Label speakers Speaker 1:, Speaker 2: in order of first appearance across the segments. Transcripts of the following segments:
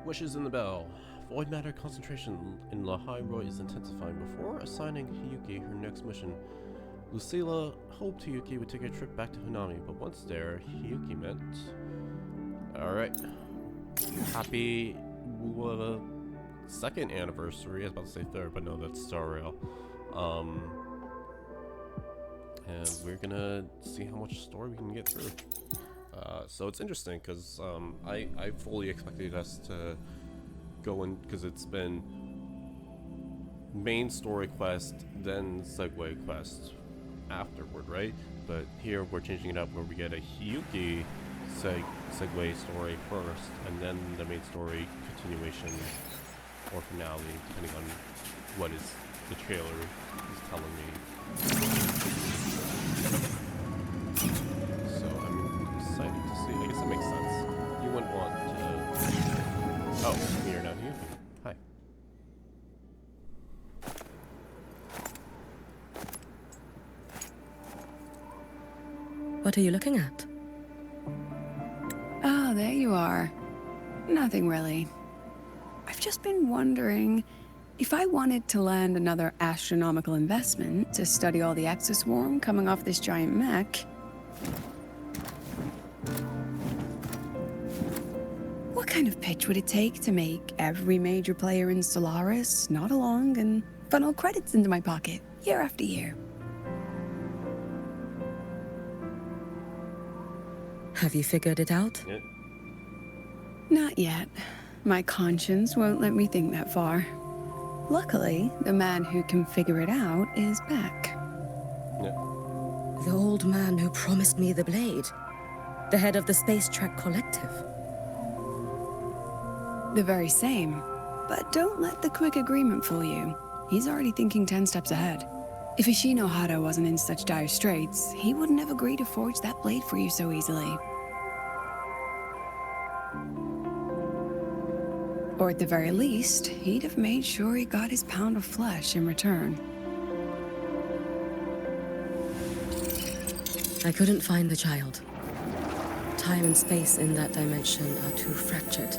Speaker 1: Wishes in the bell. Void matter concentration in La Hyrule is intensifying. Before assigning Hiyuki her next mission, Lucilla hoped Hiyuki would take a trip back to Hanami, but once there, Hiyuki meant... Alright. Happy... second anniversary. I was about to say third, but no, that's Star Rail. And we're gonna see how much story we can get through. So it's interesting because I fully expected us to go in, because it's been main story quest, then Segue quest afterward, right? But here we're changing it up where we get a Hiyuki Segue story first, and then the main story continuation or finale, depending on what is the trailer is telling me. So I'm excited to see. I guess that makes sense. You wouldn't want to... Oh, you're not Hiyuki. Hi.
Speaker 2: What are you looking at?
Speaker 3: Oh, there you are. Nothing really. I've just been wondering, if I wanted to land another astronomical investment to study all the exoswarm coming off this giant mech, what kind of pitch would it take to make every major player in Solaris nod along and funnel credits into my pocket year after year?
Speaker 2: Have you figured it out?
Speaker 1: Yeah.
Speaker 3: Not yet. My conscience won't let me think that far. Luckily, the man who can figure it out is back.
Speaker 1: Yeah.
Speaker 2: The old man who promised me the blade. The head of the Space Trek Collective.
Speaker 3: The very same. But don't let the quick agreement fool you. He's already thinking 10 steps ahead. If Ishino Hado wasn't in such dire straits, he wouldn't have agreed to forge that blade for you so easily. Or at the very least, he'd have made sure he got his pound of flesh in return.
Speaker 2: I couldn't find the child. Time and space in that dimension are too fractured.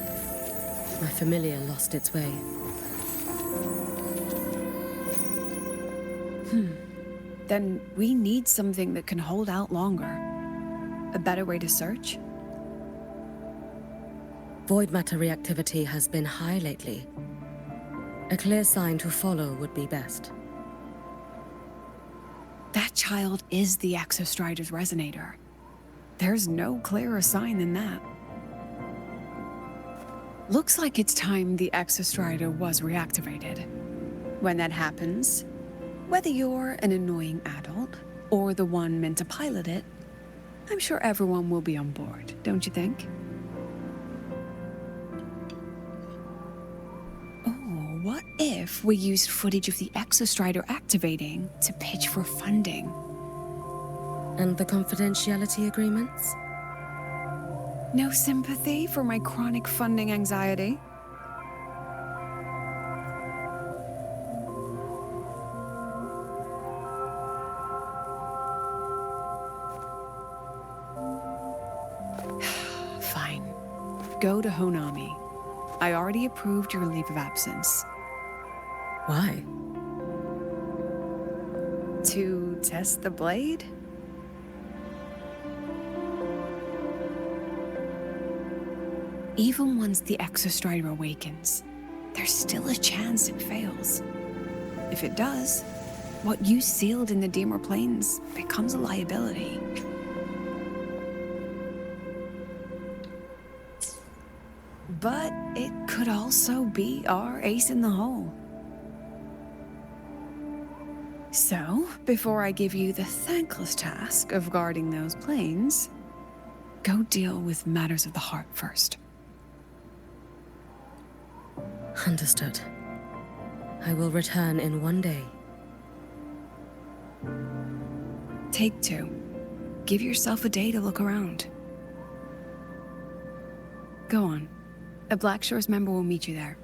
Speaker 2: My familiar lost its way.
Speaker 3: Then we need something that can hold out longer. A better way to search?
Speaker 2: Void matter reactivity has been high lately. A clear sign to follow would be best.
Speaker 3: That child is the Exostrider's resonator. There's no clearer sign than that. Looks like it's time the Exostrider was reactivated. When that happens, whether you're an annoying adult or the one meant to pilot it, I'm sure everyone will be on board, don't you think? Oh, what if we used footage of the Exostrider activating to pitch for funding?
Speaker 2: And the confidentiality agreements?
Speaker 3: No sympathy for my chronic funding anxiety? Fine. Go to Honami. I already approved your leave of absence.
Speaker 2: Why?
Speaker 3: To test the blade? Even once the Exostrider awakens, there's still a chance it fails. If it does, what you sealed in the Dimmer Plains becomes a liability. But it could also be our ace in the hole. So, before I give you the thankless task of guarding those planes, go deal with matters of the heart first.
Speaker 2: Understood. I will return in one day.
Speaker 3: Take 2. Give yourself a day to look around. Go on. A Black Shores member will meet you there.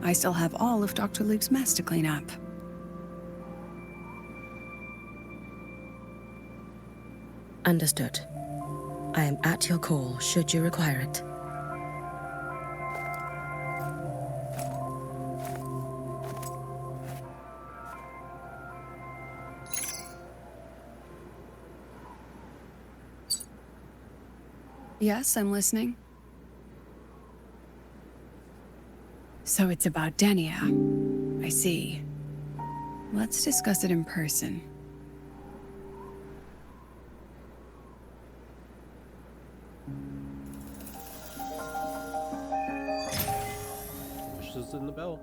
Speaker 3: I still have all of Dr. Luke's mess to clean up.
Speaker 2: Understood. I am at your call should you require it.
Speaker 3: Yes, I'm listening. So it's about Denia. I see. Let's discuss it in person.
Speaker 1: Wishes in the bell.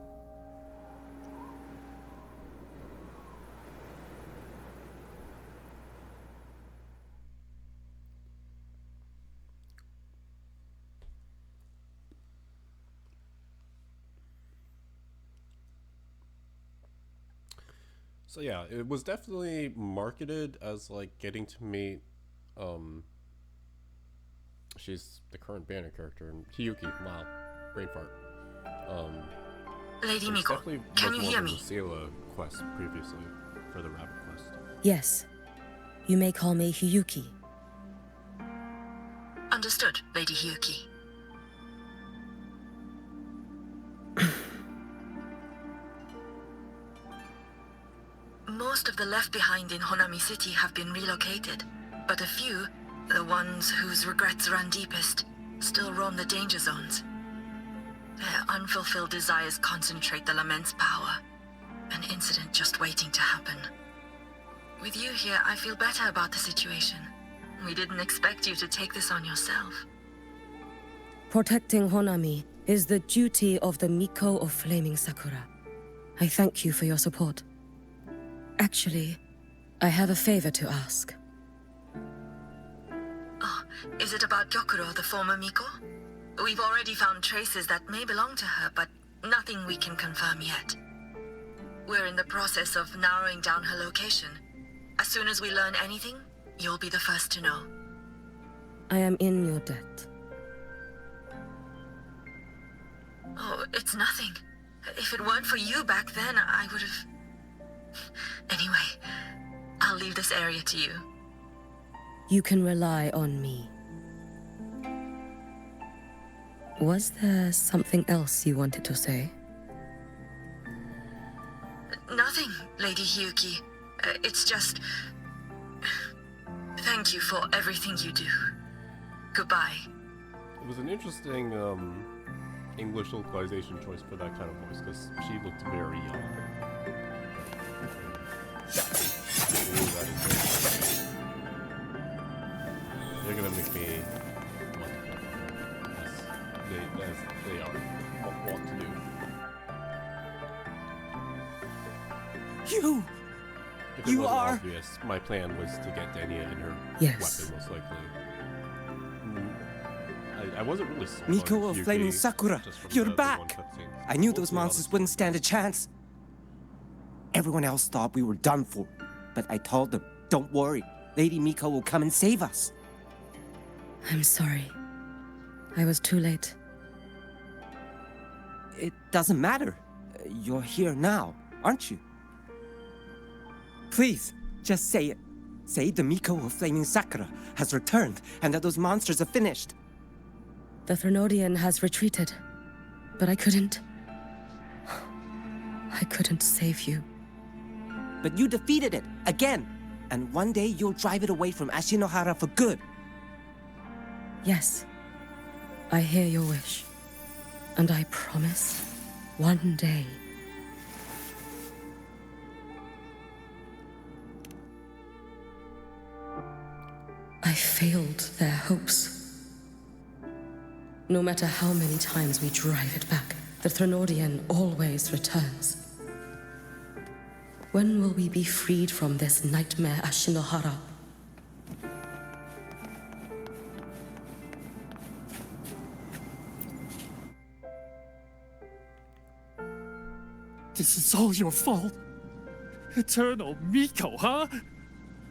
Speaker 1: So yeah, it was definitely marketed as like getting to meet she's the current banner character, and Hiyuki. Wow, brain fart.
Speaker 4: Lady
Speaker 1: It
Speaker 4: Miko,
Speaker 1: definitely
Speaker 4: can
Speaker 1: was
Speaker 4: you
Speaker 1: more
Speaker 4: hear
Speaker 1: of a
Speaker 4: me?
Speaker 1: Lucilla quest previously for the rabbit quest.
Speaker 2: Yes. You may call me Hiyuki.
Speaker 4: Understood, Lady Hiyuki. Most of the left behind in Honami City have been relocated, but a few, the ones whose regrets run deepest, still roam the danger zones. Their unfulfilled desires concentrate the lament's power. An incident just waiting to happen. With you here, I feel better about the situation. We didn't expect you to take this on yourself.
Speaker 2: Protecting Honami is the duty of the Miko of Flaming Sakura. I thank you for your support. Actually, I have a favor to ask.
Speaker 4: Oh, is it about Gyokuro, the former Miko? We've already found traces that may belong to her, but nothing we can confirm yet. We're in the process of narrowing down her location. As soon as we learn anything, you'll be the first to know.
Speaker 2: I am in your debt.
Speaker 4: Oh, it's nothing. If it weren't for you back then, I would have... Anyway, I'll leave this area to you.
Speaker 2: You can rely on me. Was there something else you wanted to say?
Speaker 4: Nothing, Lady Hiyuki. It's just... Thank you for everything you do. Goodbye.
Speaker 1: It was an interesting English localization choice for that kind of voice, because she looked very young. They're gonna make me as they are want to do.
Speaker 5: You!
Speaker 1: If it
Speaker 5: You
Speaker 1: wasn't
Speaker 5: are...
Speaker 1: obvious, my plan was to get Denia in her
Speaker 2: Yes.
Speaker 1: weapon, most likely. I wasn't really sold on
Speaker 5: Miko of
Speaker 1: Hiyuki
Speaker 5: Flaming Sakura,
Speaker 1: just from
Speaker 5: you're
Speaker 1: the one
Speaker 5: back!
Speaker 1: cutscene.
Speaker 5: I knew those
Speaker 1: Mostly
Speaker 5: monsters
Speaker 1: others.
Speaker 5: wouldn't stand a chance. Everyone else thought we were done for, but I told them, don't worry, Lady Miko will come and save us.
Speaker 2: I'm sorry. I was too late.
Speaker 5: It doesn't matter. You're here now, aren't you? Please, just say it. Say the Miko of Flaming Sakura has returned and that those monsters are finished.
Speaker 2: The Threnodian has retreated, but I couldn't save you.
Speaker 5: But you defeated it, again! And one day you'll drive it away from Ashinohara for good.
Speaker 2: Yes, I hear your wish. And I promise, one day... I failed their hopes. No matter how many times we drive it back, the Threnodian always returns. When will we be freed from this nightmare Ashinohara?
Speaker 6: This is all your fault. Eternal Miko, huh?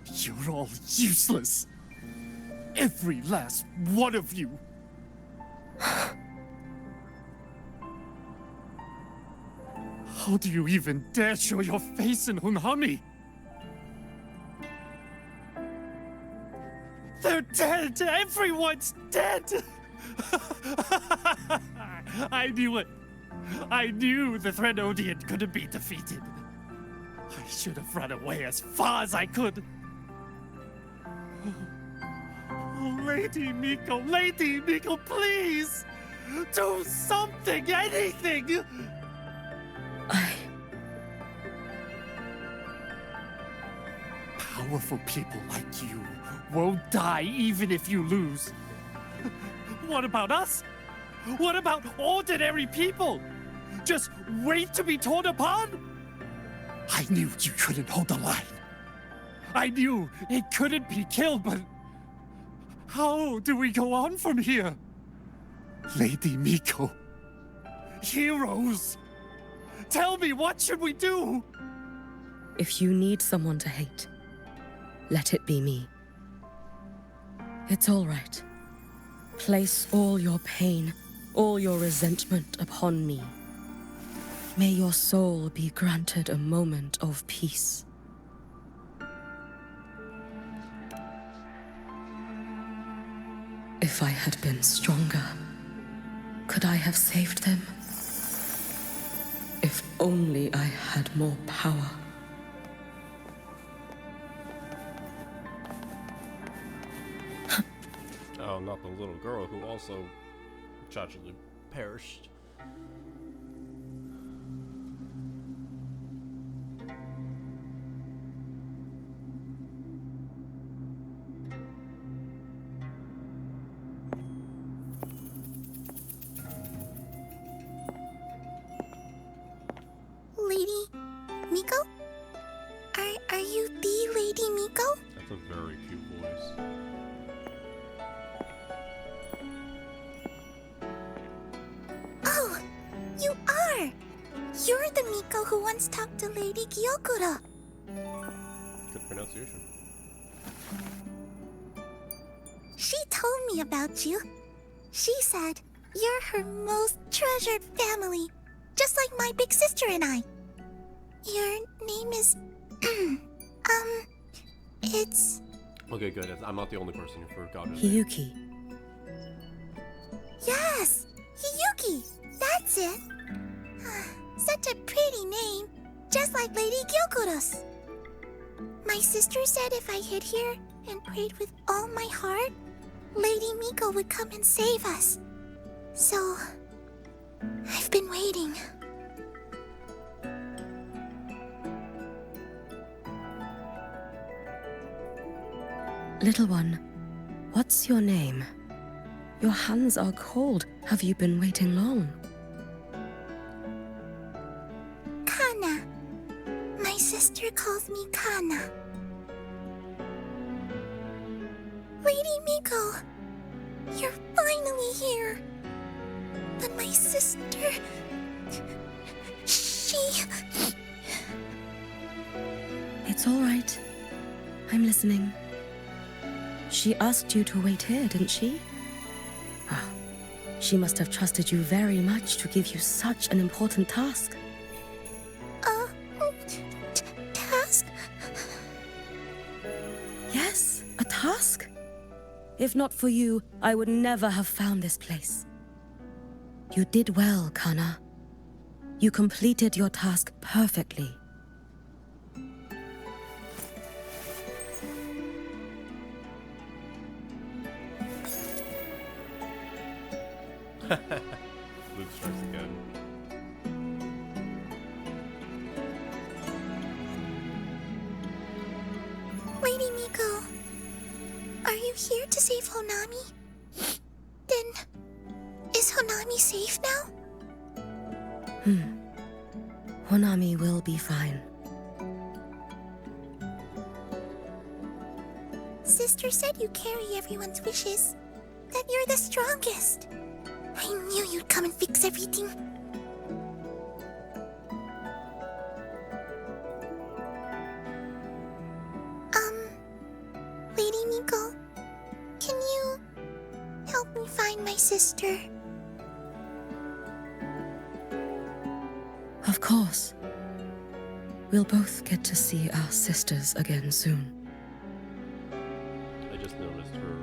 Speaker 6: You're all useless. Every last one of you. How do you even dare show your face in Hunhami? They're dead! Everyone's dead! I knew it. I knew the Threnodian couldn't be defeated. I should have run away as far as I could. Oh, Lady Miko, please! Do something, anything! Powerful people like you won't die even if you lose. What about us? What about ordinary people? Just wait to be torn apart? I knew you couldn't hold the line. I knew it couldn't be killed, but how do we go on from here? Lady Miko, heroes, tell me, what should we do?
Speaker 2: If you need someone to hate, let it be me. It's all right. Place all your pain, all your resentment upon me. May your soul be granted a moment of peace. If I had been stronger, could I have saved them? If only I had more power.
Speaker 1: Oh, not the little girl who also tragically perished.
Speaker 7: Lady Miko? Are you the Lady Miko?
Speaker 1: That's a very cute voice.
Speaker 7: Oh, you are! You're the Miko who once talked to Lady Gyokuro.
Speaker 1: Good pronunciation.
Speaker 7: She told me about you. She said you're her most treasured family, just like my big sister and I. Your name is... it's...
Speaker 1: Okay, good. I'm not the only person who forgot his name.
Speaker 2: Hiyuki.
Speaker 7: Yes! Hiyuki! That's it! Such a pretty name, just like Lady Gyokuro's. My sister said if I hid here and prayed with all my heart, Lady Miko would come and save us. So, I've been waiting.
Speaker 2: Little one, what's your name? Your hands are cold. Have you been waiting long?
Speaker 7: Kana. My sister calls me Kana. Lady Miko, you're finally here. But my sister... she...
Speaker 2: It's all right. I'm listening. She asked you to wait here, didn't she? Ah, she must have trusted you very much to give you such an important task.
Speaker 7: Task?
Speaker 2: Yes, a task. If not for you, I would never have found this place. You did well, Kana. You completed your task perfectly.
Speaker 1: Luke strikes again.
Speaker 7: Lady Miko, are you here to save Honami? Then, is Honami safe now?
Speaker 2: Honami will be fine.
Speaker 7: Sister said you carry everyone's wishes, that you're the strongest. I knew you'd come and fix everything. Lady Miko, can you help me find my sister?
Speaker 2: Of course. We'll both get to see our sisters again soon.
Speaker 1: I just noticed her.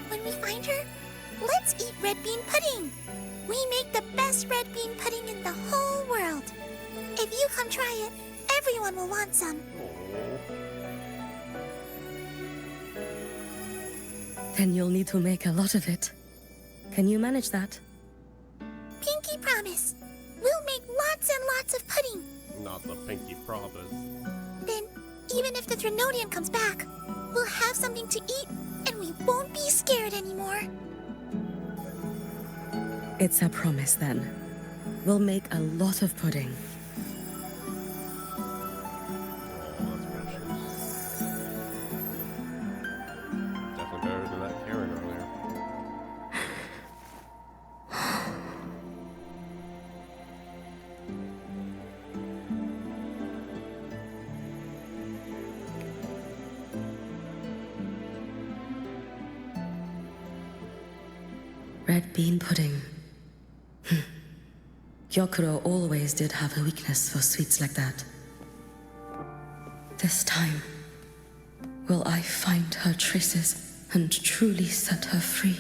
Speaker 7: When we find her, let's eat red bean pudding. We make the best red bean pudding in the whole world. If you come try it, everyone will want some.
Speaker 2: Then you'll need to make a lot of it. Can you manage that?
Speaker 7: Pinky promise. We'll make lots and lots of pudding.
Speaker 1: Not the pinky promise.
Speaker 7: Then, even if the Trinodian comes back, we'll have something to eat and we won't be scared anymore.
Speaker 2: It's a promise then. We'll make a lot of pudding.
Speaker 1: Oh, that's precious. Definitely better than that Karen earlier.
Speaker 2: Red bean pudding. Gyokuro always did have a weakness for sweets like that. This time, will I find her traces and truly set her free?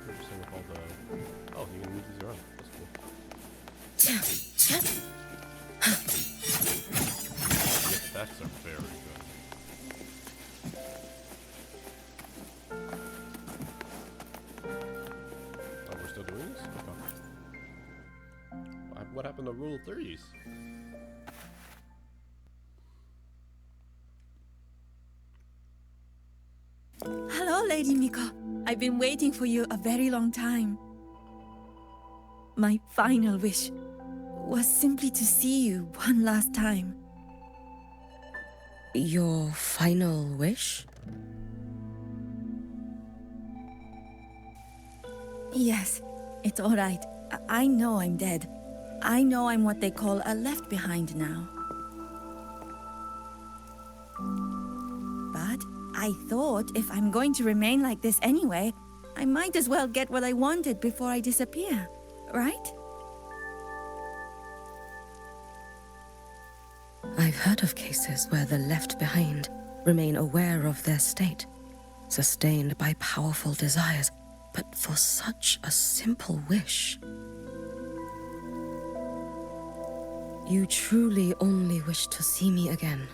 Speaker 1: Interesting with all the... Oh, you can move these around. That's cool. The effects are very good. Oh, we're still doing this? Okay. What happened to Rule 30s?
Speaker 8: Hello, Lady Miko. I've been waiting for you a very long time. My final wish was simply to see you one last time.
Speaker 2: Your final wish?
Speaker 8: Yes, it's all right. I know I'm dead. I know I'm what they call a left behind now. But I thought if I'm going to remain like this anyway, I might as well get what I wanted before I disappear, right?
Speaker 2: I've heard of cases where the left behind remain aware of their state, sustained by powerful desires, but for such a simple wish. You truly only wish to see me again.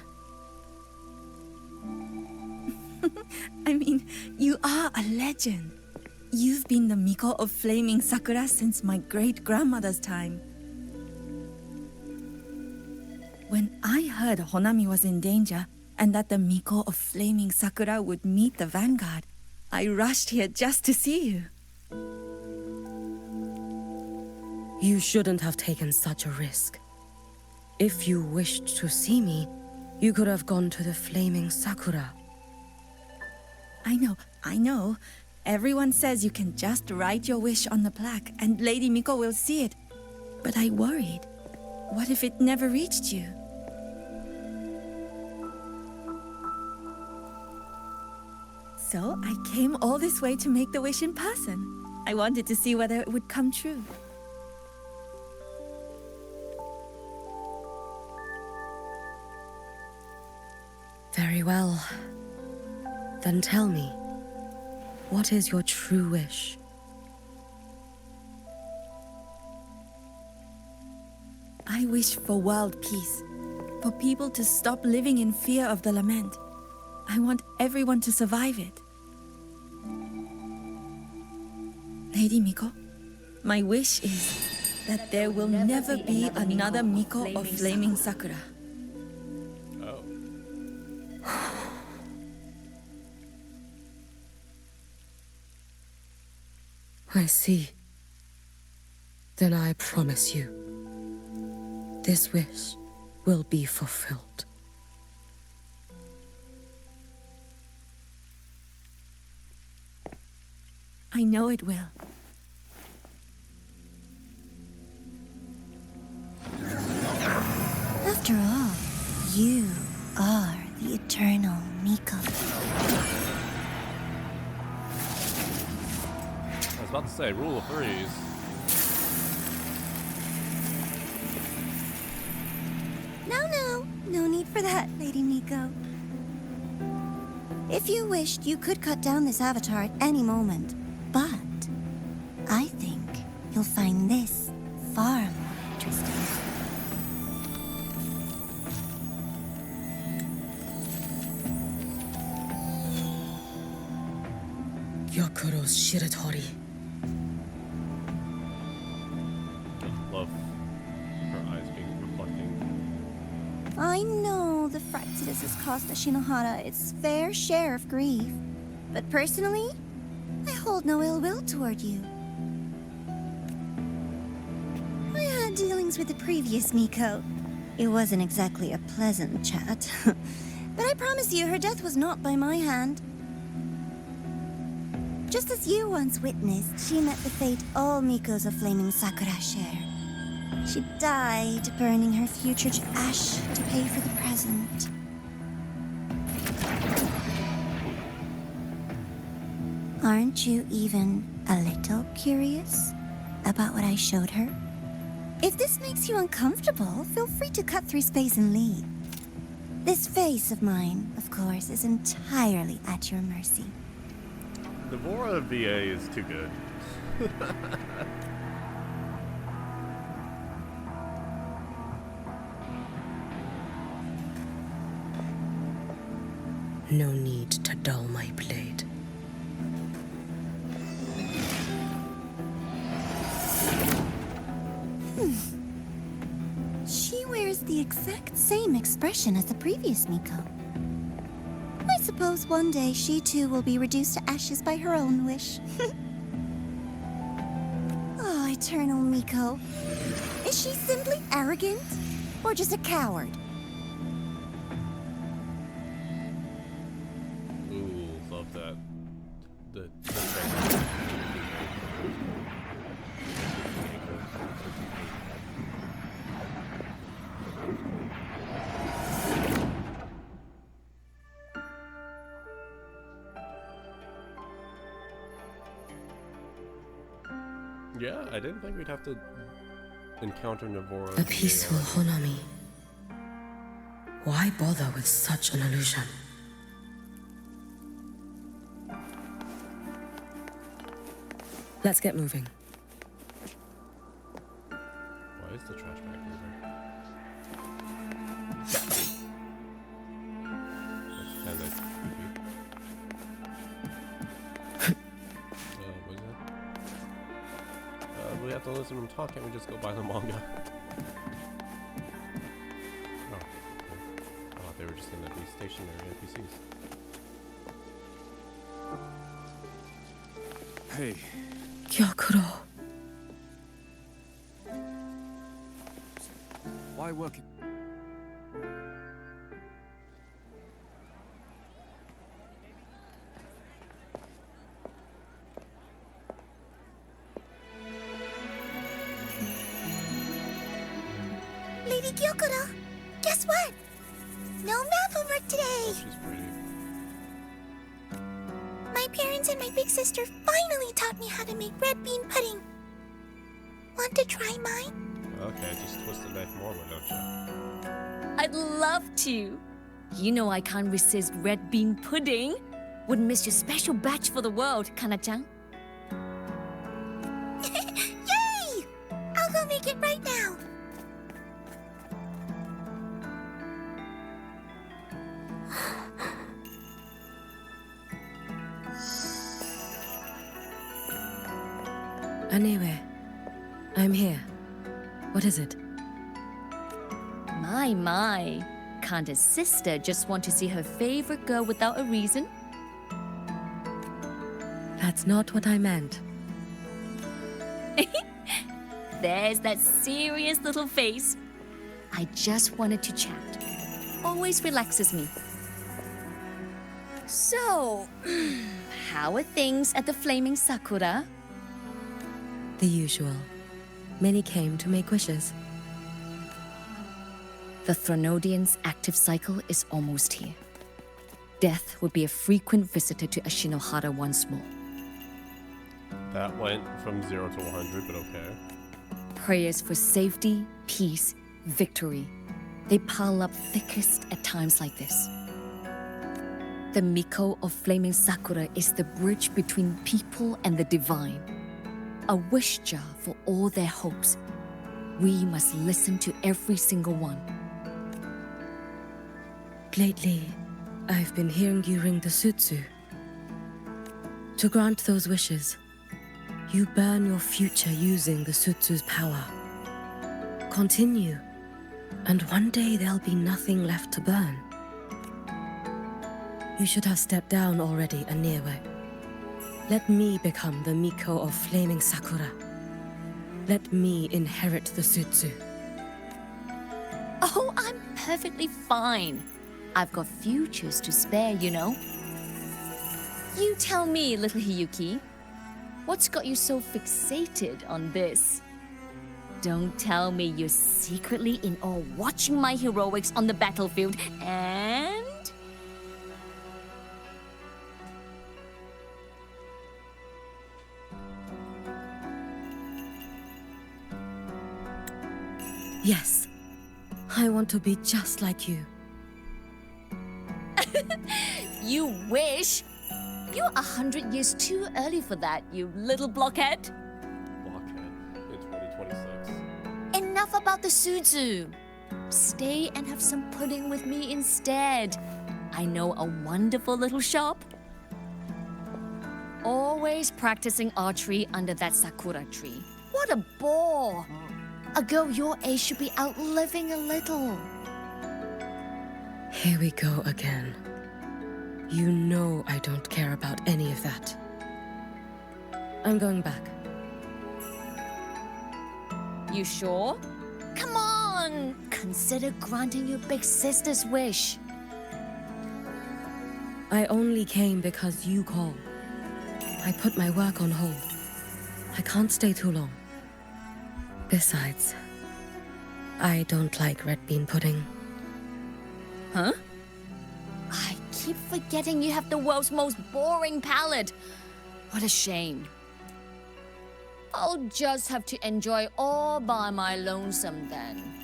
Speaker 8: I mean, you are a legend. You've been the Miko of Flaming Sakura since my great-grandmother's time. When I heard Honami was in danger and that the Miko of Flaming Sakura would meet the vanguard, I rushed here just to see you.
Speaker 2: You shouldn't have taken such a risk. If you wished to see me, you could have gone to the Flaming Sakura.
Speaker 8: I know. Everyone says you can just write your wish on the plaque and Lady Miko will see it. But I worried. What if it never reached you? So I came all this way to make the wish in person. I wanted to see whether it would come true.
Speaker 2: Very well. Then tell me, what is your true wish?
Speaker 8: I wish for world peace, for people to stop living in fear of the lament. I want everyone to survive it. Lady Miko, my wish is that there will never be another Miko of Flaming Sakura.
Speaker 1: Oh.
Speaker 2: I see. Then I promise you, this wish will be fulfilled.
Speaker 8: I know it will.
Speaker 7: After all, you are the eternal Miko.
Speaker 1: I was about to say, rule of threes.
Speaker 7: No need for that, Lady Miko. If you wished, you could cut down this avatar at any moment. But I think you'll find this far more interesting.
Speaker 2: Gyokuro's Shiratori.
Speaker 1: I love her eyes being reflecting.
Speaker 7: I know the Fractidus has cost Ashinohara its fair share of grief. But personally, I hold no ill will toward you. I had dealings with the previous Miko. It wasn't exactly a pleasant chat. But I promise you, her death was not by my hand. Just as you once witnessed, she met the fate all Mikos of Flaming Sakura share. She died, burning her future to ash to pay for the present. Aren't you even a little curious about what I showed her? If this makes you uncomfortable, feel free to cut through space and leave. This face of mine, of course, is entirely at your mercy.
Speaker 1: The Vora VA is too good.
Speaker 2: No need to dull my blade.
Speaker 7: She wears the exact same expression as the previous Miko. I suppose one day she too will be reduced to ashes by her own wish. Oh, Eternal Miko. Is she simply arrogant? Or just a coward?
Speaker 1: Ooh, love that. The Yeah, I didn't think we'd have to encounter Navora.
Speaker 2: A peaceful Honami. Why bother with such an illusion? Let's get moving.
Speaker 1: Why is the trash bag moving? That's kind of creepy. What is that? We have to listen to them talk. Can't we just go buy the manga? Oh, okay. I thought they were just gonna be stationary NPCs.
Speaker 9: Hey,
Speaker 2: Gyokuro.
Speaker 9: why working?
Speaker 7: Lady Gyokuro, guess what? No math homework today!
Speaker 1: Oh, she's pretty.
Speaker 7: My parents and my big sister finally taught me how to make red bean pudding. Want to try mine?
Speaker 1: Okay, just twist the knife more, why don't you?
Speaker 10: I'd love to. You know I can't resist red bean pudding. Wouldn't miss your special batch for the world, Kana-chan.
Speaker 7: Yay! I'll go make it right now.
Speaker 2: Anyway, I'm here. What is it?
Speaker 10: My. Can't a sister just want to see her favorite girl without a reason?
Speaker 2: That's not what I meant.
Speaker 10: There's that serious little face. I just wanted to chat. Always relaxes me. So, how are things at the Flaming Sakura?
Speaker 2: The usual. Many came to make wishes.
Speaker 10: The Thronodian's active cycle is almost here. Death will be a frequent visitor to Ashinohara once more.
Speaker 1: That went from 0 to 100, but okay.
Speaker 10: Prayers for safety, peace, victory. They pile up thickest at times like this. The Miko of Flaming Sakura is the bridge between people and the divine. A wish jar for all their hopes. We must listen to every single one.
Speaker 2: Lately, I've been hearing you ring the sutsu. To grant those wishes, you burn your future using the sutsu's power. Continue, and one day there'll be nothing left to burn. You should have stepped down already, Anewe. Let me become the Miko of Flaming Sakura. Let me inherit the sutsu.
Speaker 10: Oh, I'm perfectly fine. I've got futures to spare, you know. You tell me, little Hiyuki, what's got you so fixated on this? Don't tell me you're secretly in awe watching my heroics on the battlefield and...
Speaker 2: Yes, I want to be just like you.
Speaker 10: You wish? You're 100 years too early for that, you little blockhead.
Speaker 1: Blockhead in 2026.
Speaker 10: Enough about the Suzu. Stay and have some pudding with me instead. I know a wonderful little shop. Always practicing archery under that sakura tree. What a bore! A girl your age should be out living a little.
Speaker 2: Here we go again. You know I don't care about any of that. I'm going back.
Speaker 10: You sure? Come on! Consider granting your big sister's wish.
Speaker 2: I only came because you called. I put my work on hold. I can't stay too long. Besides, I don't like red bean pudding.
Speaker 10: Huh? I keep forgetting you have the world's most boring palate. What a shame. I'll just have to enjoy all by my lonesome then.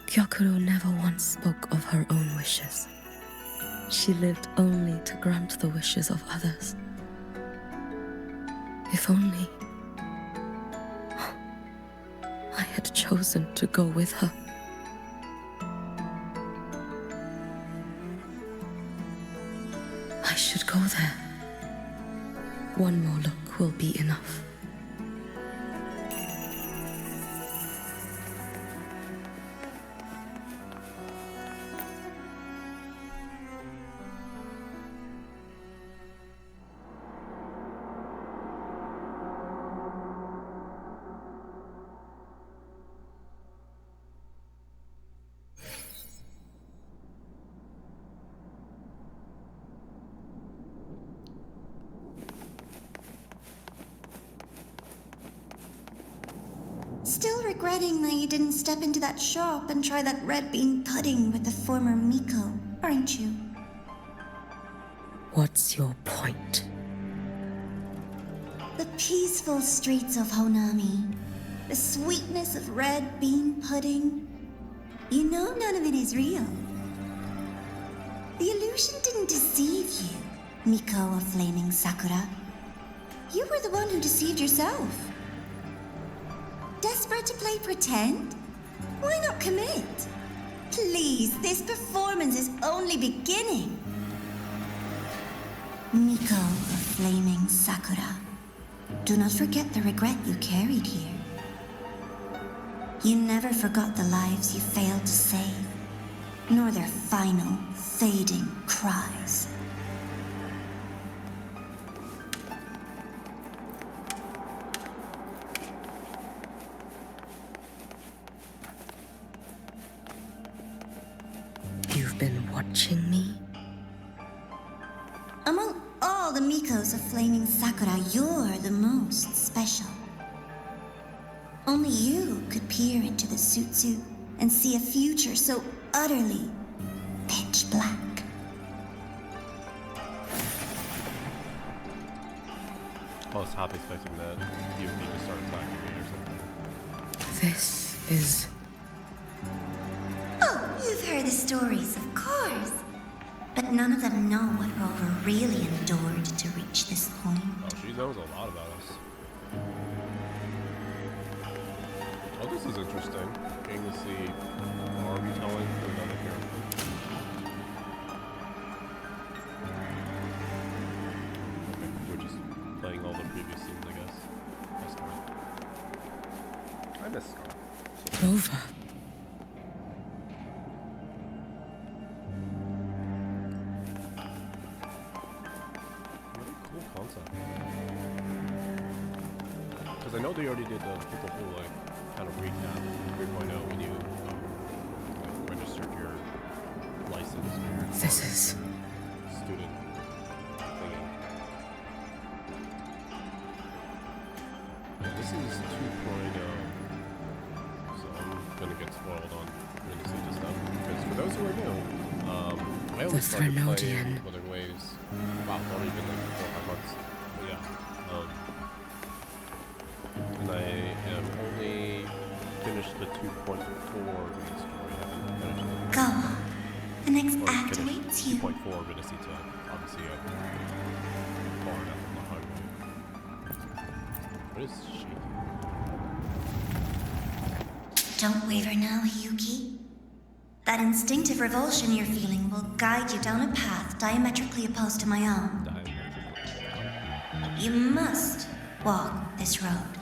Speaker 2: Gyokuro never once spoke of her own wishes. She lived only to grant the wishes of others. If only I had chosen to go with her. I should go there. One more look will be enough.
Speaker 7: Still regretting that you didn't step into that shop and try that red bean pudding with the former Miko, aren't you?
Speaker 2: What's your point?
Speaker 7: The peaceful streets of Honami, the sweetness of red bean pudding. You know none of it is real. The illusion didn't deceive you, Miko of Flaming Sakura. You were the one who deceived yourself. Desperate to play pretend? Why not commit? Please, this performance is only beginning. Miko of Flaming Sakura, do not forget the regret you carried here. You never forgot the lives you failed to save, nor their final, fading cries.
Speaker 2: You've been watching me?
Speaker 9: flaming sakura, you're the most special. Only you could peer into the Sutsu and see a future so utterly pitch black.
Speaker 1: I was half expecting that Hiyuki just started attacking me or something.
Speaker 2: This is...
Speaker 9: Oh, you've heard the stories, of course. But none of them know what Rover really endured to reach this point.
Speaker 1: Oh, she knows a lot about us. Oh, this is interesting. Getting to see our retelling of another character. Okay, we're just playing all the previous scenes, I guess. I miss Scar.
Speaker 2: Rover.
Speaker 1: Cool concept. Because I know they already did the whole like kind of recap 3.0 when you like, registered your license or your
Speaker 2: This is...
Speaker 1: student thingy. Yeah, this is 2.0, so I'm gonna get spoiled on when you see this stuff. Because for those who are new, I only started playing Wuthering Waves about not even like 4 or 5 months. But yeah, and I have only finished the 2.4 main story. I haven't finished it.
Speaker 9: Go on. The next
Speaker 1: Or
Speaker 9: act
Speaker 1: finished
Speaker 9: awaits you.
Speaker 1: 2.4 Venecita. Obviously, I'm far enough on the highway. What is shaking?
Speaker 9: Don't waver now, Hiyuki. That instinctive revulsion you're feeling will guide you down a path diametrically opposed to my own. You must walk this road.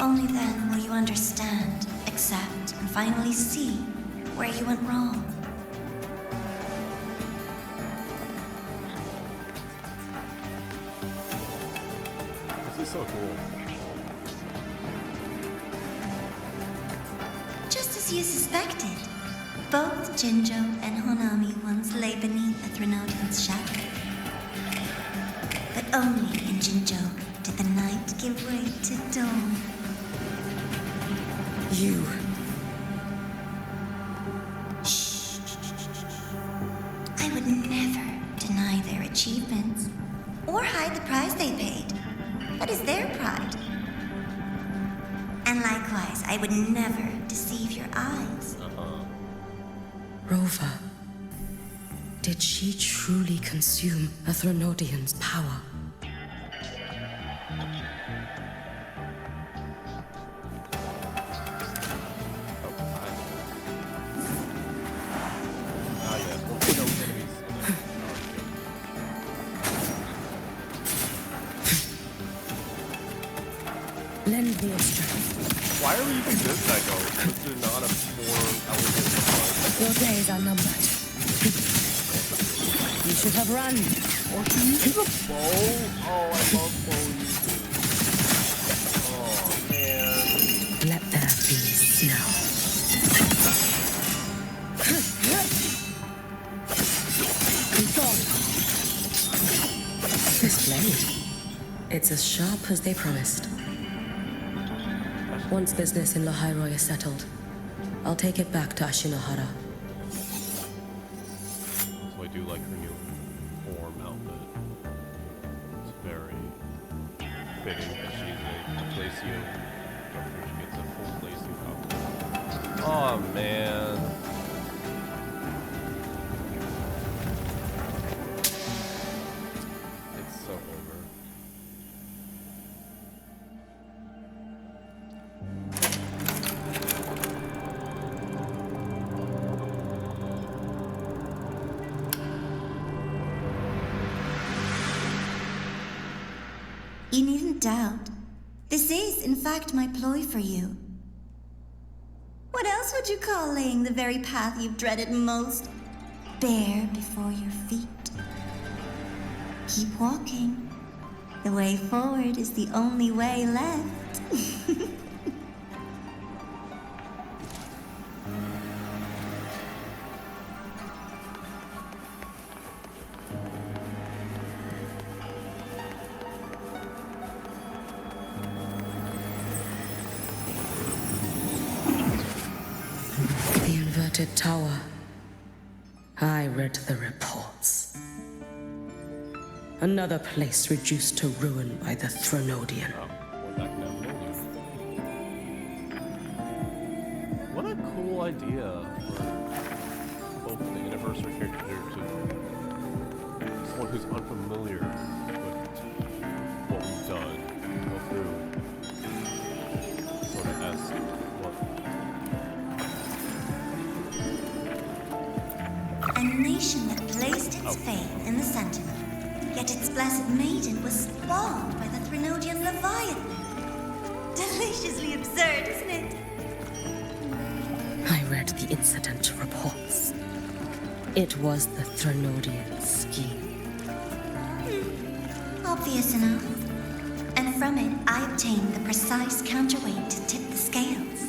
Speaker 9: Only then will you understand, accept, and finally see where you went wrong.
Speaker 1: This is so cool.
Speaker 9: Just as you suspected, both Jinjo and Honami once lay beneath a Threnodian's shadow. But only in Jinjo did the night give way to dawn.
Speaker 2: You.
Speaker 9: Shh. I would never deny their achievements or hide the price they paid. That is their pride. And likewise, I would never deceive your eyes.
Speaker 2: Rover. Did she truly consume a Threnodian's power? Lend me a strength.
Speaker 1: Why are we using this echo? This is not a more elegant design.
Speaker 2: Your days are numbered. You should have run.
Speaker 1: Or can you use a bow? Oh, I love bow using. Oh, man.
Speaker 2: Let there be snow. This blade. It's as sharp as they promised. Once business in Lahairoi is settled, I'll take it back to Ashinohara.
Speaker 1: So I do like her new form outfit. It's very fitting that she's a playsuit. After she gets a full playsuit outfit. Oh man. It's so over.
Speaker 9: You needn't doubt. This is, in fact, my ploy for you. What else would you call laying the very path you've dreaded most bare before your feet? Keep walking. The way forward is the only way left.
Speaker 2: infected tower. I read the reports. Another place reduced to ruin by the Threnodian.
Speaker 1: Oh, we're back now. What a cool idea for both the anniversary character to someone who's unfamiliar with what we've done go through sort of as what.
Speaker 9: A nation that placed its faith in the Sentinel, yet its blessed maiden was spawned by the Threnodian Leviathan. Deliciously absurd, isn't it?
Speaker 2: I read the incident reports. It was the Threnodian scheme.
Speaker 9: Obvious enough. And from it, I obtained the precise counterweight to tip the scales.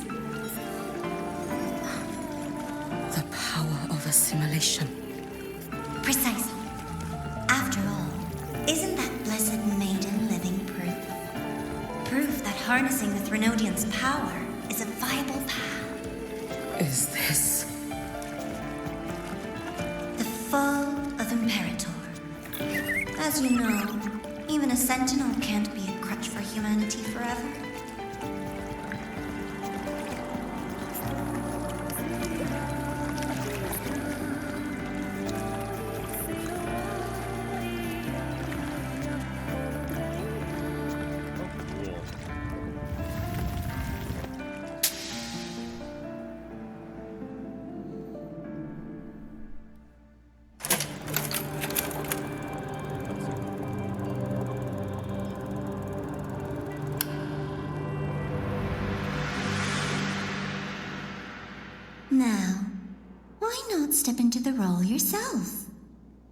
Speaker 2: The power of assimilation.
Speaker 9: Precisely. After all, isn't that blessed maiden living proof? Proof that harnessing the Threnodian's power is a viable path.
Speaker 2: Is this
Speaker 9: The fall of Imperator. As you know, even a sentinel can't be a crutch for humanity forever. Now, why not step into the role yourself?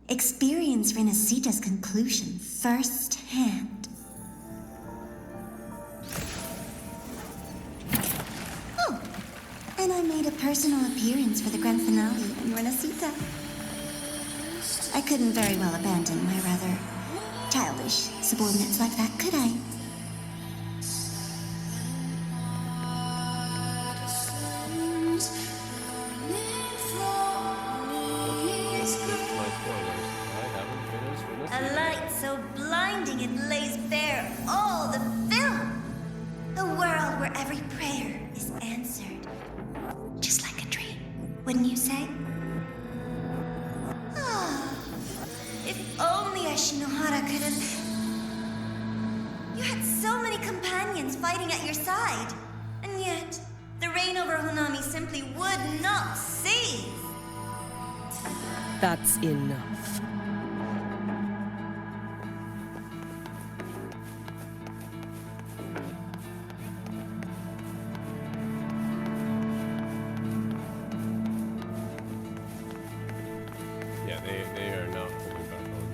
Speaker 9: Experience Renacita's conclusion firsthand. Oh, and I made a personal appearance for the grand finale in Renacita. I couldn't very well abandon my rather childish subordinates like that, could I? A light so blinding it lays bare all the film. A world where every prayer is answered. Just like a dream, wouldn't you say? Ah, if only Ashinohara could have... You had so many companions fighting at your side. And yet, the reign over Honami simply would not cease.
Speaker 2: That's enough.
Speaker 1: Yeah, they are not holding back on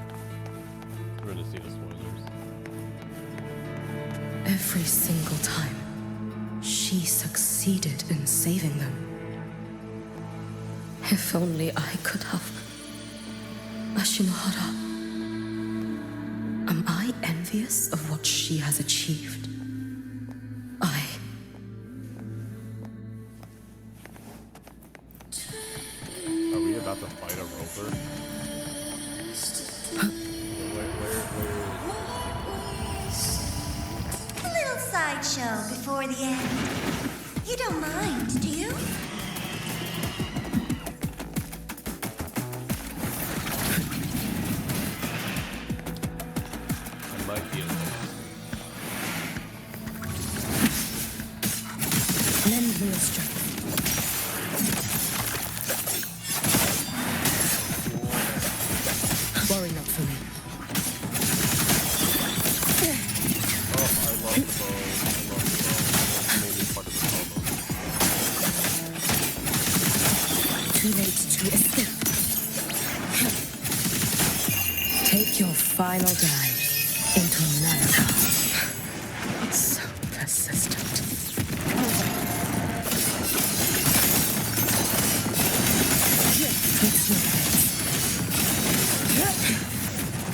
Speaker 1: Renacita spoilers.
Speaker 2: Every single time, she succeeded in saving them. If only I could have. Ashinohara. Am I envious of what she has achieved?
Speaker 1: Are we about to fight a rover?
Speaker 9: A little sideshow before the end. You don't mind, do you?
Speaker 1: I might be a little.
Speaker 2: Lend me your strength. Worry not for me.
Speaker 1: Oh, I love the bow. Maybe part of the combo.
Speaker 2: Too late to escape. Take your final dive into America. So persistent. It's your place.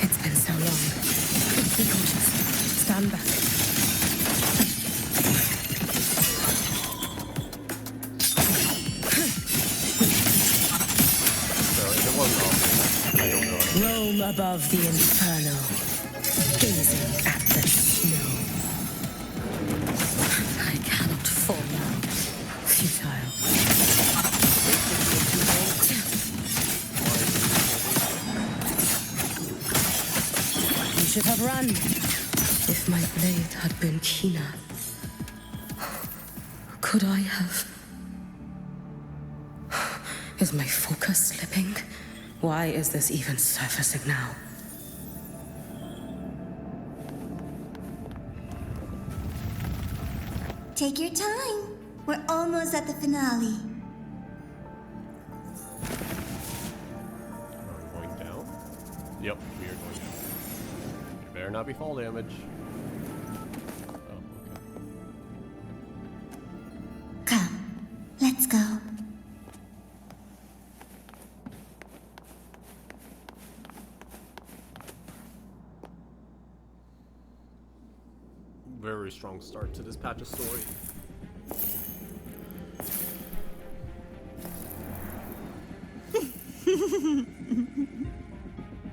Speaker 2: It's been so long. Be cautious. Stand back. Roam above the inferno, gazing at the snow. I cannot fall now, futile. You should have run. If my blade had been keener, could I have... Is my focus slipping? Why is this even surfacing now?
Speaker 9: Take your time. We're almost at the finale.
Speaker 1: Are we going down? Yep, we are going down. There better not be fall damage. Oh, okay.
Speaker 9: Come, let's go.
Speaker 1: Very strong start to this patch of story.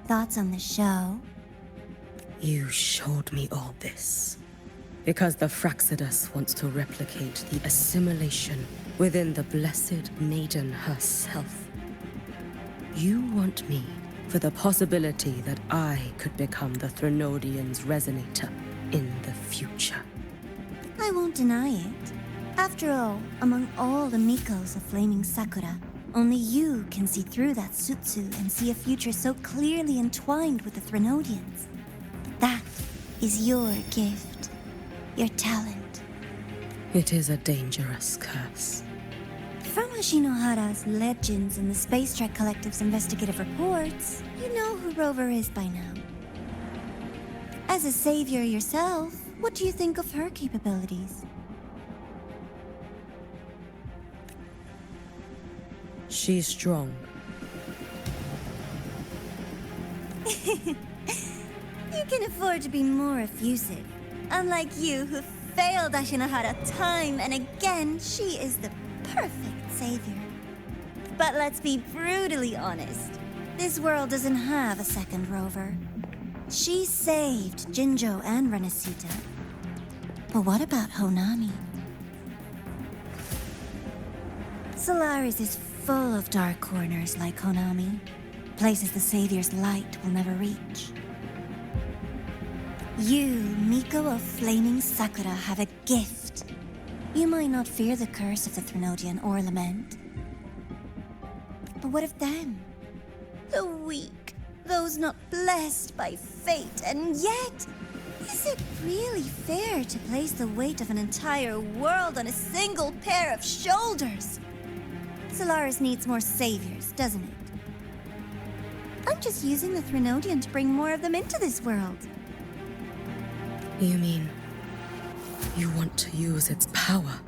Speaker 9: Thoughts on the show?
Speaker 2: You showed me all this because the Fraxidus wants to replicate the assimilation within the blessed maiden herself. You want me for the possibility that I could become the Threnodian's resonator in the future.
Speaker 9: I won't deny it. After all, among all the Mikos of Flaming Sakura, only you can see through that Sutsu and see a future so clearly entwined with the Threnodians. That is your gift, your talent.
Speaker 2: It is a dangerous curse.
Speaker 9: From Ashinohara's legends and the Space Trek Collective's investigative reports, you know who Rover is by now. As a savior yourself, what do you think of her capabilities?
Speaker 2: She's strong.
Speaker 9: You can afford to be more effusive. Unlike you, who failed Ashinohara time and again, she is the perfect savior. But let's be brutally honest. This world doesn't have a second Rover. She saved Jinjo and Renesita. But what about Honami? Solaris is full of dark corners like Honami. Places the Savior's light will never reach. You, Miko of Flaming Sakura, have a gift. You might not fear the curse of the Threnodian or lament. But what of them? The weak, those not blessed by fate, and yet, is it really fair to place the weight of an entire world on a single pair of shoulders? Solaris needs more saviors, doesn't it? I'm just using the Threnodian to bring more of them into this world.
Speaker 2: You mean you want to use its power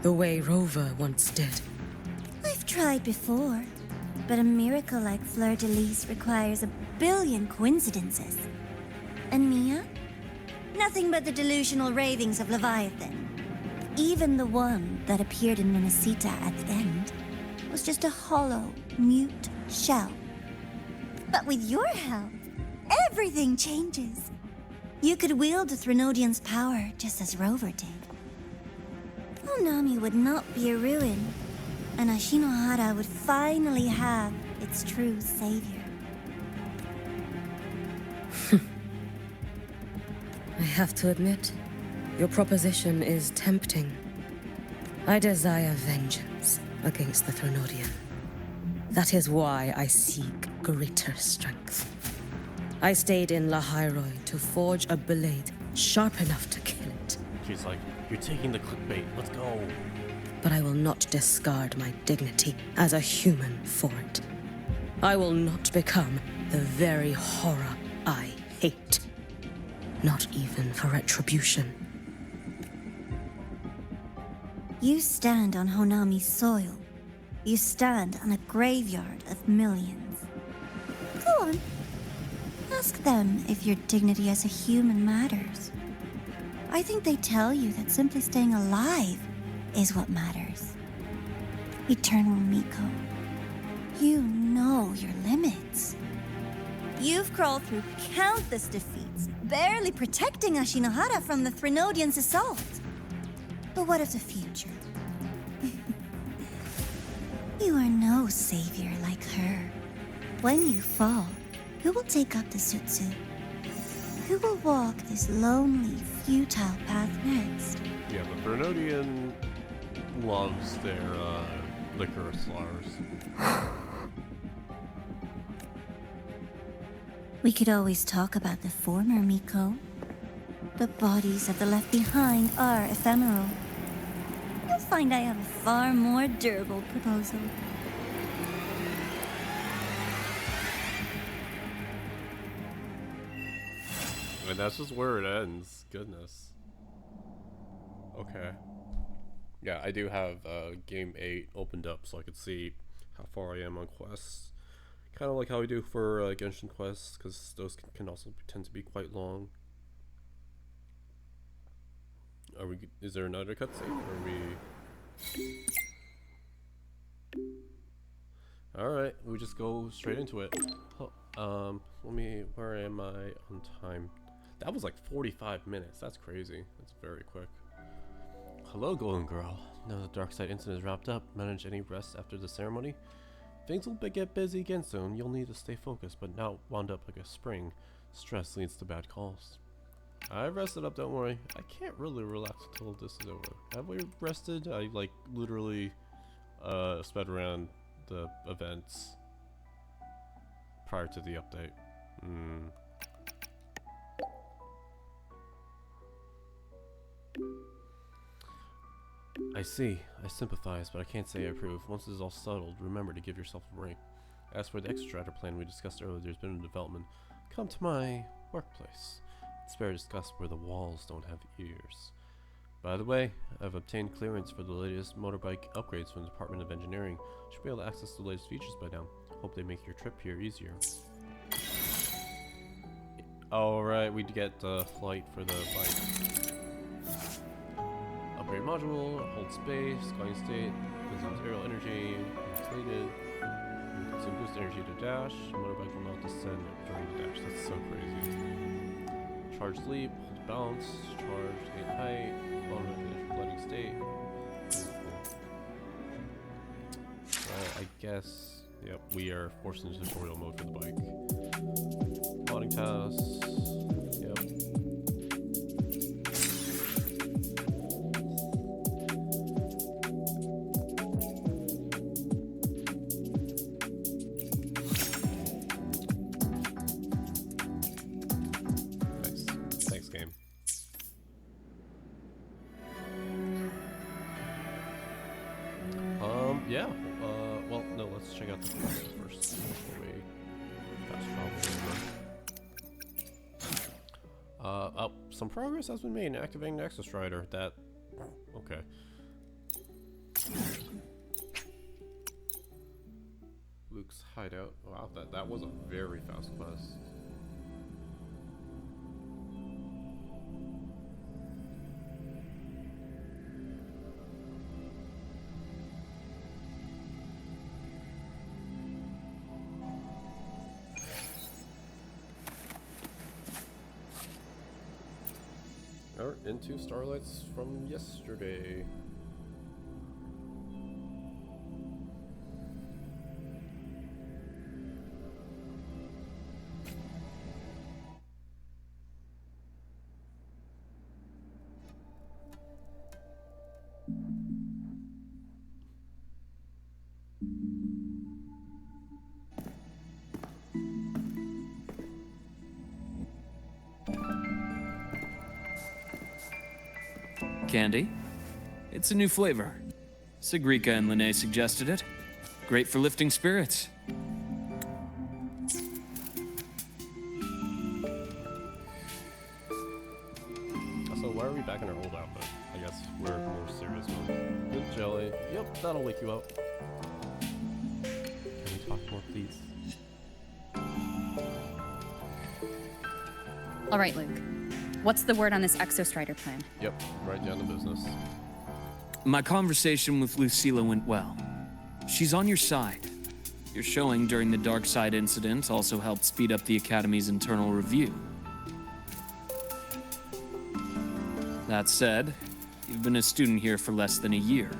Speaker 2: the way Rover once did?
Speaker 9: I've tried before, but a miracle like Fleur-de-Lis requires a billion coincidences. And Mia? Nothing but the delusional ravings of Leviathan. Even the one that appeared in Renesita at the end was just a hollow, mute shell. But with your help, everything changes. You could wield the Threnodian's power just as Rover did. Honami would not be a ruin, and Ashinohara would finally have its true savior.
Speaker 2: I have to admit, your proposition is tempting. I desire vengeance against the Threnodian. That is why I seek greater strength. I stayed in Lahairoi to forge a blade sharp enough to kill it.
Speaker 1: She's like, you're taking the clickbait, let's go.
Speaker 2: But I will not discard my dignity as a human for it. I will not become the very horror I hate. Not even for retribution.
Speaker 9: You stand on Honami's soil. You stand on a graveyard of millions. Go on. Ask them if your dignity as a human matters. I think they tell you that simply staying alive is what matters. Eternal Miko, you know your limits. You've crawled through countless defeats, barely protecting Ashinohara from the Threnodians' assault. But what of the future? You are no savior like her. When you fall, who will take up the Sutsu? Who will walk this lonely, futile path next?
Speaker 1: Yeah, the Bernodian loves their liquor slurs.
Speaker 9: We could always talk about the former, Miko. The bodies of the left behind are ephemeral. You'll find I have a far more durable proposal.
Speaker 1: And that's just where it ends. Goodness. Okay. Yeah, I do have game 8 opened up so I could see how far I am on quests. Kind of like how we do for Genshin quests, because those can also tend to be quite long. Are we? Is there another cutscene? Are we? All right, we just go straight into it. Oh, let me. Where am I on time? That was like 45 minutes. That's crazy. That's very quick. Hello, Golden Girl. Now the dark side incident is wrapped up. Manage any rest after the ceremony? Things will get busy again soon. You'll need to stay focused, but not wound up like a spring. Stress leads to bad calls. I've rested up, don't worry. I can't really relax until this is over. Have we rested? I like literally sped around the events prior to the update. I see. I sympathize, but I can't say I approve. Once this is all settled, remember to give yourself a break. As for the extrader plan we discussed earlier, there's been a development. Come to my workplace. It's fair to discuss where the walls don't have ears. By the way, I've obtained clearance for the latest motorbike upgrades from the Department of Engineering. Should be able to access the latest features by now. Hope they make your trip here easier. Alright, we get the flight for the bike. Upgrade module, hold space, going state, consumes aerial energy, completed, consume boost energy to dash, motorbike will not descend during the dash, that's so crazy. Charge leap, hold bounce, charge, gain height, motorbike flooding state. Well, I guess, yep, we are forced into tutorial mode for the bike. Modding tasks, yep. Yeah, well, no, let's check out the quest first before we fast travel over. Some progress has been made in activating the Exostrider. That, okay. Luke's hideout. Wow, that was a very fast quest. Into Starlights from yesterday.
Speaker 11: Candy? It's a new flavor. Sigrika and Lene suggested it. Great for lifting spirits.
Speaker 1: So why are we back in our old outfit? I guess we're more serious mode. Good jelly. Yep, that'll wake you up. Can we talk more, please?
Speaker 12: All right, Luke. What's the word on this Exostrider plan?
Speaker 1: Yep, right down to business.
Speaker 11: My conversation with Lucilla went well. She's on your side. Your showing during the Dark Side incident also helped speed up the Academy's internal review. That said, you've been a student here for less than a year.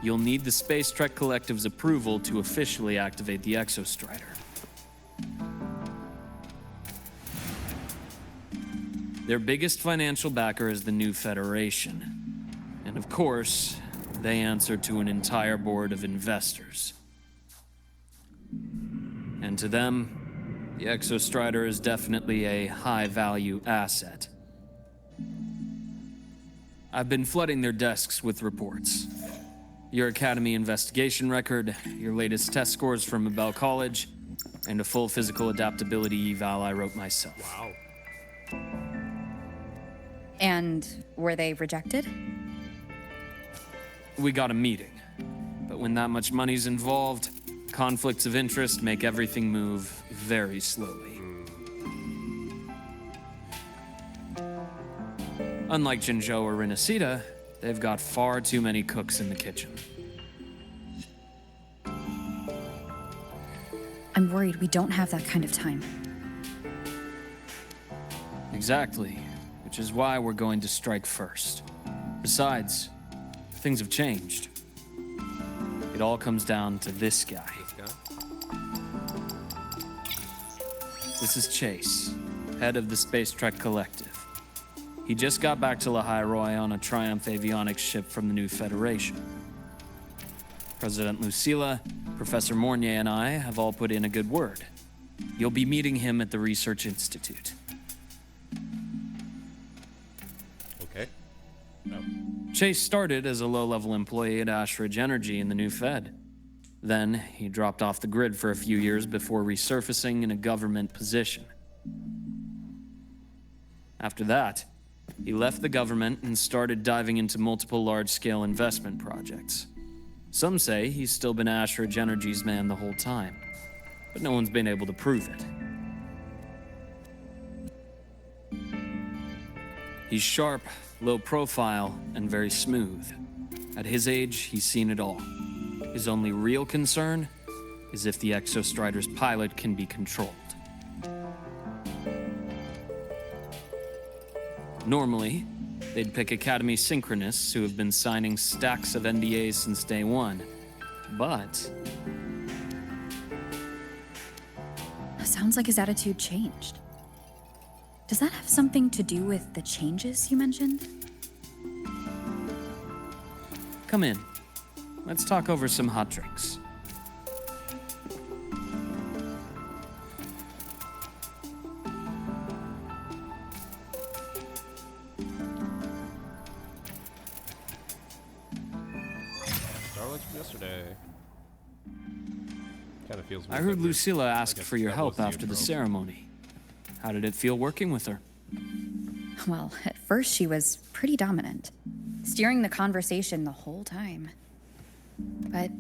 Speaker 11: You'll need the Space Trek Collective's approval to officially activate the Exostrider. Their biggest financial backer is the New Federation. And of course, they answer to an entire board of investors. And to them, the Exostrider is definitely a high-value asset. I've been flooding their desks with reports. Your Academy investigation record, your latest test scores from Abel College, and a full physical adaptability eval I wrote myself.
Speaker 1: Wow.
Speaker 12: And were they rejected?
Speaker 11: We got a meeting. But when that much money's involved, conflicts of interest make everything move very slowly. Unlike Jinzhou or Rinasita, they've got far too many cooks in the kitchen.
Speaker 12: I'm worried we don't have that kind of time.
Speaker 11: Exactly, which is why we're going to strike first. Besides, things have changed. It all comes down to this guy. This is Chase, head of the Space Trek Collective. He just got back to Lahai-Roi on a Triumph avionics ship from the New Federation. President Lucilla, Professor Mornier, and I have all put in a good word. You'll be meeting him at the Research Institute.
Speaker 1: Okay. No.
Speaker 11: Chase started as a low-level employee at Ashridge Energy in the New Fed. Then, he dropped off the grid for a few years before resurfacing in a government position. After that, he left the government and started diving into multiple large-scale investment projects. Some say he's still been Ashridge Energy's man the whole time, but no one's been able to prove it. He's sharp, low profile, and very smooth. At his age, he's seen it all. His only real concern is if the Exostrider's pilot can be controlled. Normally, they'd pick Academy Synchronists who have been signing stacks of NDAs since day one. But
Speaker 12: Sounds like his attitude changed. Does that have something to do with the changes you mentioned?
Speaker 11: come in. Let's talk over some hot drinks.
Speaker 1: Starlight from yesterday. Kind of feels.
Speaker 11: I heard Lucilla asked
Speaker 1: guess
Speaker 11: for your
Speaker 1: that
Speaker 11: help
Speaker 1: was the
Speaker 11: after the
Speaker 1: intro.
Speaker 11: ceremony. How did it feel working with her?
Speaker 12: Well, at first she was pretty dominant, steering the conversation the whole time. But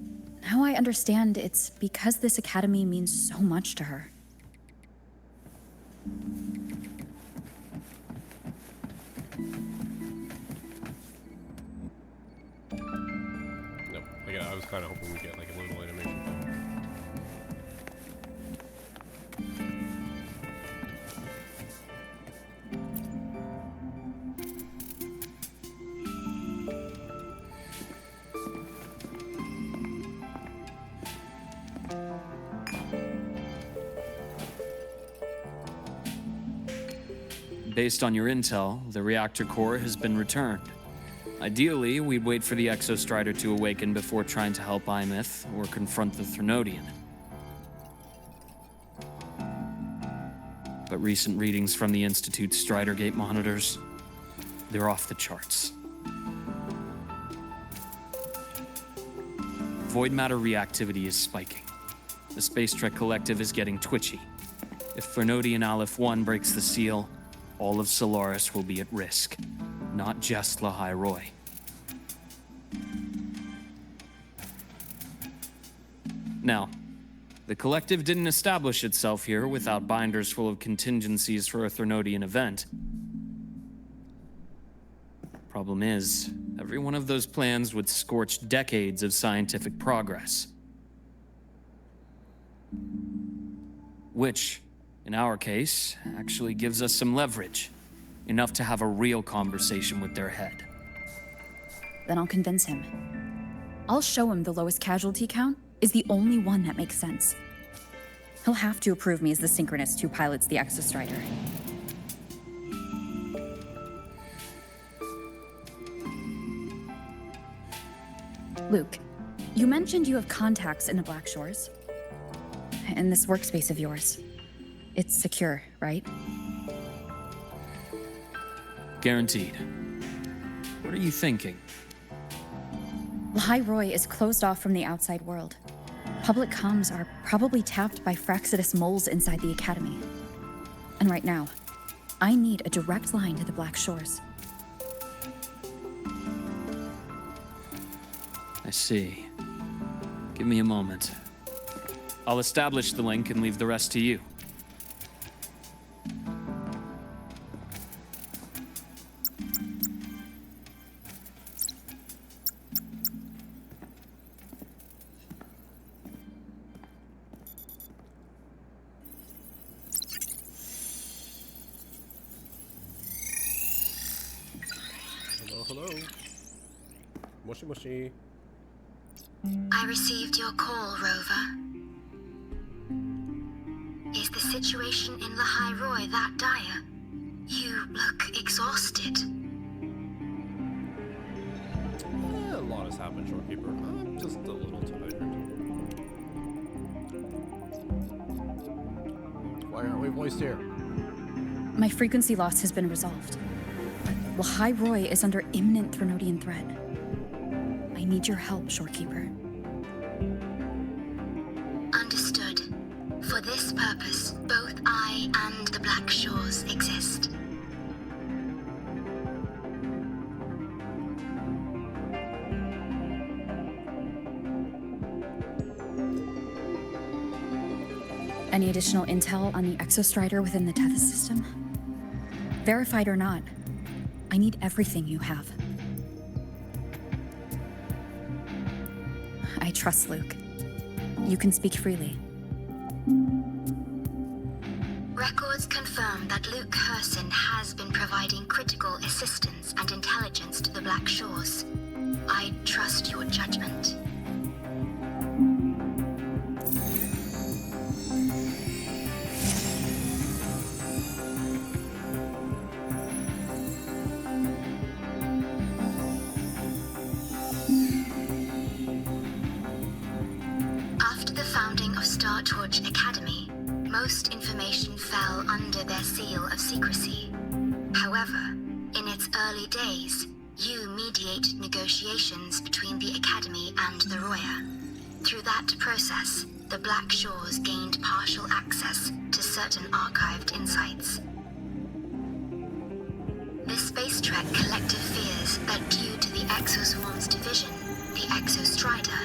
Speaker 12: now I understand it's because this academy means so much to her.
Speaker 1: Nope. I was kind of hoping we'd get like a little animation.
Speaker 11: Based on your intel, the reactor core has been returned. Ideally, we'd wait for the Exostrider to awaken before trying to help Imith or confront the Threnodian. But recent readings from the Institute's Strider Gate monitors, they're off the charts. Void matter reactivity is spiking. The Space Trek Collective is getting twitchy. If Threnodian Aleph 1 breaks the seal, all of Solaris will be at risk, not just Lahai-Roi. Now, the Collective didn't establish itself here without binders full of contingencies for a Threnodian event. Problem is, every one of those plans would scorch decades of scientific progress. Which, in our case, actually gives us some leverage. Enough to have a real conversation with their head.
Speaker 12: Then I'll convince him. I'll show him the lowest casualty count is the only one that makes sense. He'll have to approve me as the synchronist who pilots the Exostrider. Luke, you mentioned you have contacts in the Black Shores. In this workspace of yours. It's secure, right?
Speaker 11: Guaranteed. What are you thinking?
Speaker 12: Lahai Roy is closed off from the outside world. Public comms are probably tapped by Fraxidus moles inside the Academy. And right now, I need a direct line to the Black Shores.
Speaker 11: I see. Give me a moment. I'll establish the link and leave the rest to you.
Speaker 1: Hello. Moshi moshi.
Speaker 7: I received your call, Rover. Is the situation in Lahai Roy that dire? You look exhausted.
Speaker 1: A lot has happened, Shorekeeper. I'm just a little tired. Why aren't we voiced here?
Speaker 12: My frequency loss has been resolved. But Lahai Roy is under imminent Threnodian threat. I need your help, Shorekeeper.
Speaker 7: Understood. For this purpose, both I and the Black Shores exist.
Speaker 12: Any additional intel on the Exostrider within the Tethys system? Verified or not, I need everything you have. I trust Luke. You can speak freely.
Speaker 7: Records confirm that Luke Herson has been providing critical assistance and intelligence to the Black Shores. I trust your judgment. After the founding of Star Torch Academy, most information fell under their seal of secrecy. However, in its early days, you mediated negotiations between the Academy and the Roya. Through that process, the Black Shores gained partial access to certain archived insights. This space trek collective fears that due to the Exoswarm's division, the Exostrider,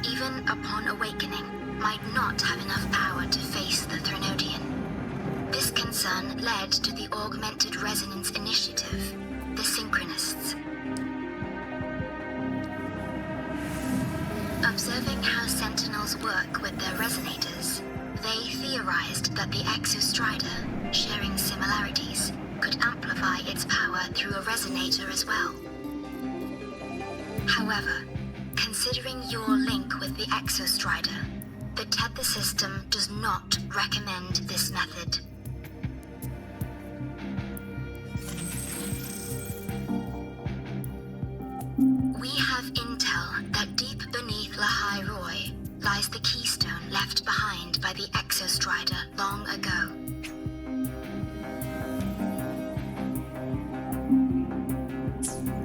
Speaker 7: even upon awakening, might not have enough power to face the Threnodian. This concern led to the Augmented Resonance Initiative, the Synchronists. Observing how Sentinels work with their resonators, they theorized that the Exostrider, sharing similarities, could amplify its power through a resonator as well. However, considering your link with the Exostrider, the Tether system does not recommend this method. We have intel that deep beneath Lahai Roy lies the keystone left behind by the Exostrider long ago.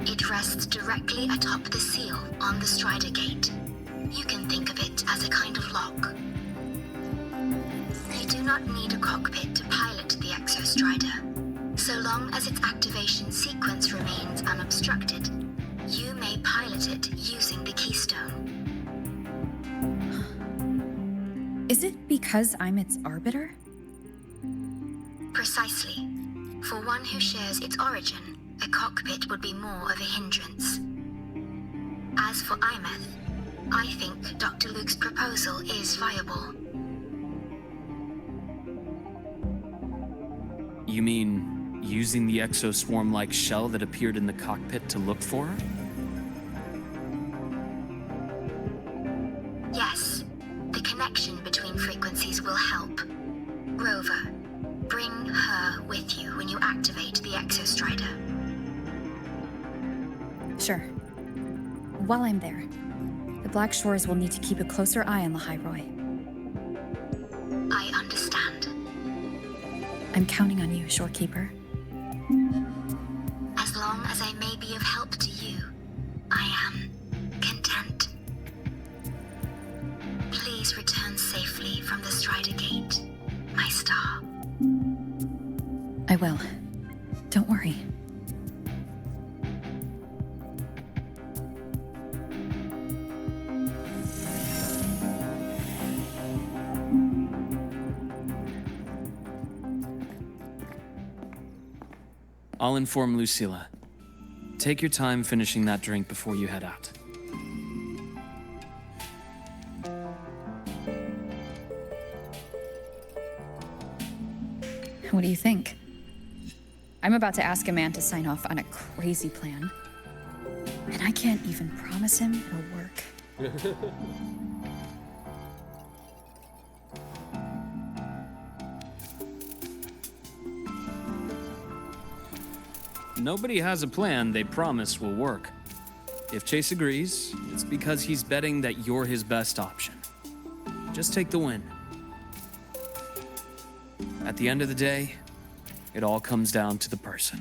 Speaker 7: It rests directly atop the seal on the Strider Gate. You can think of it as a kind of lock. You do not need a cockpit to pilot the Exostrider. So long as its activation sequence remains unobstructed, you may pilot it using the keystone.
Speaker 12: Is it because I'm its arbiter?
Speaker 7: Precisely. For one who shares its origin, a cockpit would be more of a hindrance. As for Imeth, I think Dr. Luke's proposal is viable.
Speaker 11: You mean using the exoswarm-like shell that appeared in the cockpit to look for her?
Speaker 9: Yes, the connection between frequencies will help. Rover, bring her with you when you activate the Exostrider.
Speaker 12: Sure. While I'm there, the Black Shores will need to keep a closer eye on the Hyroi.
Speaker 9: I understand.
Speaker 12: I'm counting on you, Shorekeeper.
Speaker 9: As long as I may be of help to you, I am content. Please return safely from the Strider Gate, my star.
Speaker 12: I will. Don't worry.
Speaker 11: I'll inform Lucilla. Take your time finishing that drink before you head out.
Speaker 12: What do you think? I'm about to ask a man to sign off on a crazy plan, and I can't even promise him it'll work.
Speaker 11: Nobody has a plan they promise will work. If Chase agrees, it's because he's betting that you're his best option. Just take the win. At the end of the day, it all comes down to the person.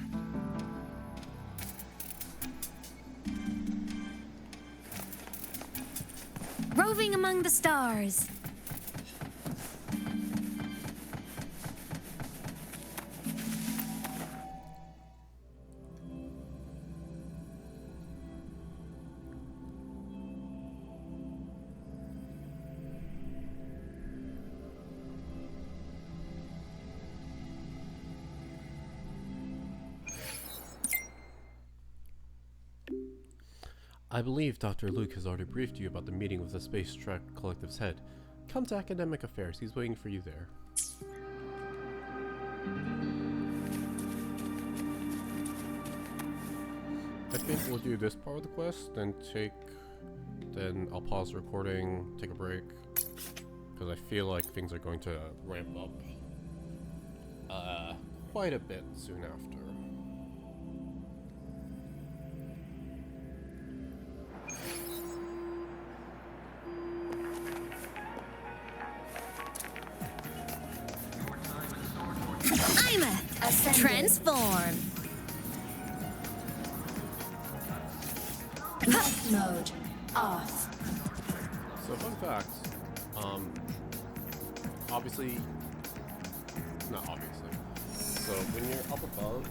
Speaker 13: Roving among the stars.
Speaker 1: I believe Dr. Luke has already briefed you about the meeting with the Space Trek Collective's head. Come to Academic Affairs, he's waiting for you there. I think we'll do this part of the quest, then I'll pause the recording, take a break, because I feel like things are going to ramp up quite a bit soon after.
Speaker 13: I'm a transform.
Speaker 14: Mode off.
Speaker 1: So fun fact, obviously, not obviously, so when you're up above,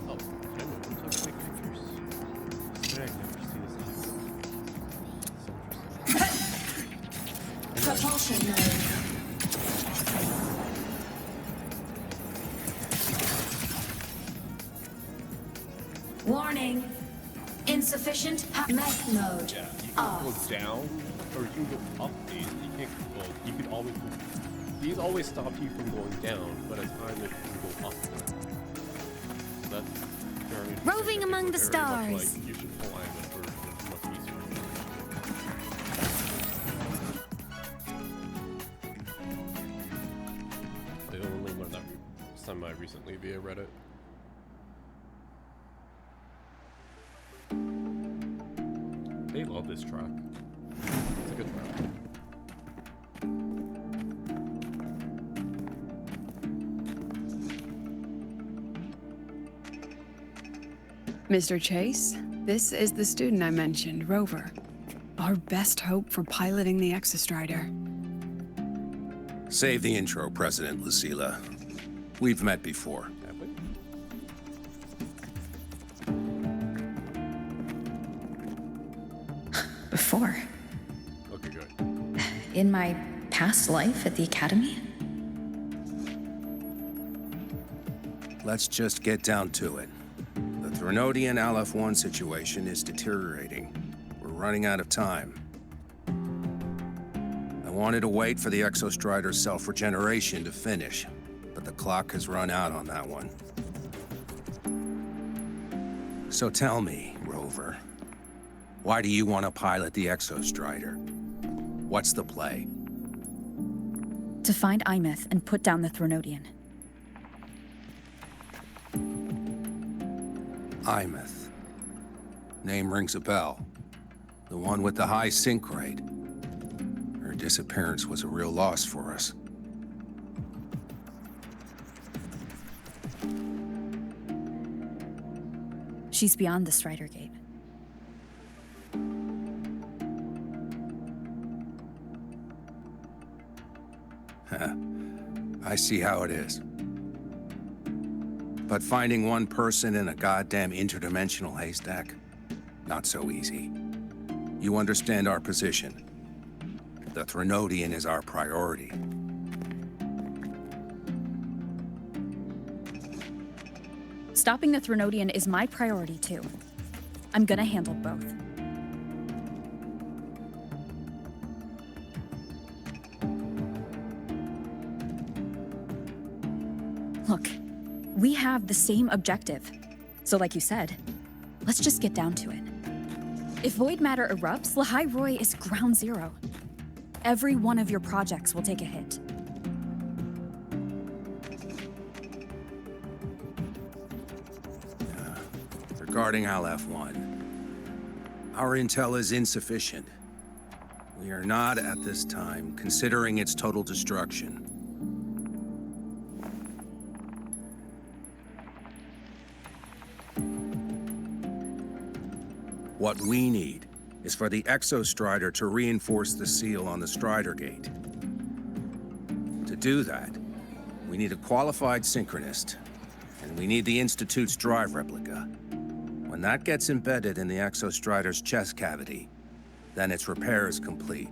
Speaker 1: oh, can I move into the big pictures? Did I never see this happen? So
Speaker 14: Propulsion mode. Warning. Insufficient mech mode.
Speaker 1: Yeah, you can go down, or you can go up these. You can't go. You can always. These always stop you from going down, but at times you can go up. That's very interesting.
Speaker 13: Roving among the
Speaker 1: Very
Speaker 13: stars.
Speaker 1: much like you should align with for much easier. I only learned that semi-recently via Reddit. They love this track. It's a good track.
Speaker 3: Mr. Chase, this is the student I mentioned, Rover. Our best hope for piloting the Exostrider.
Speaker 15: Save the intro, President Lucilla. We've met before.
Speaker 1: Have we?
Speaker 12: Before.
Speaker 1: Okay, good.
Speaker 12: In my past life at the Academy?
Speaker 15: Let's just get down to it. The Threnodian Aleph-1 situation is deteriorating. We're running out of time. I wanted to wait for the Exostrider's self-regeneration to finish. but the clock has run out on that one. So tell me, Rover, why do you want to pilot the Exostrider? What's the play?
Speaker 12: To find Imeth and put down the Threnodian.
Speaker 15: Imeth. Name rings a bell. The one with the high sync rate. Her disappearance was a real loss for us.
Speaker 12: She's beyond the Strider Gate.
Speaker 15: I see how it is. But finding one person in a goddamn interdimensional haystack? Not so easy. You understand our position. The Threnodian is our priority.
Speaker 12: Stopping the Threnodian is my priority too. I'm gonna handle both. Look, we have the same objective. So like you said, let's just get down to it. If void matter erupts, Lahai Roy is ground zero. Every one of your projects will take a hit.
Speaker 15: Regarding Aleph-1, our intel is insufficient. We are not, at this time, considering its total destruction. What we need is for the Exostrider to reinforce the seal on the Strider Gate. To do that, we need a qualified synchronist, and we need the Institute's drive replica. When that gets embedded in the Exostrider's chest cavity, then its repair is complete.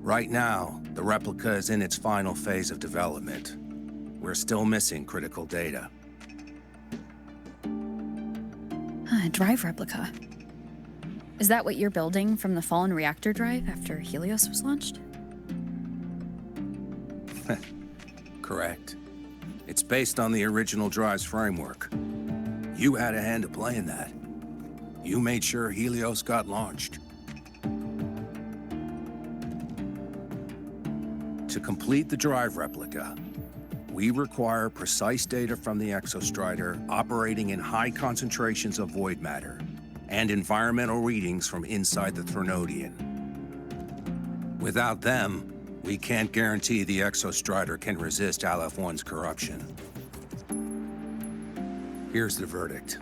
Speaker 15: Right now, the replica is in its final phase of development. We're still missing critical data.
Speaker 12: Drive replica. Is that what you're building from the fallen reactor drive after Helios was launched?
Speaker 15: Correct. It's based on the original drive's framework. You had a hand to play in that. You made sure Helios got launched. To complete the drive replica, we require precise data from the Exostrider operating in high concentrations of void matter and environmental readings from inside the Threnodian. Without them, we can't guarantee the Exostrider can resist Aleph-1's corruption. Here's the verdict.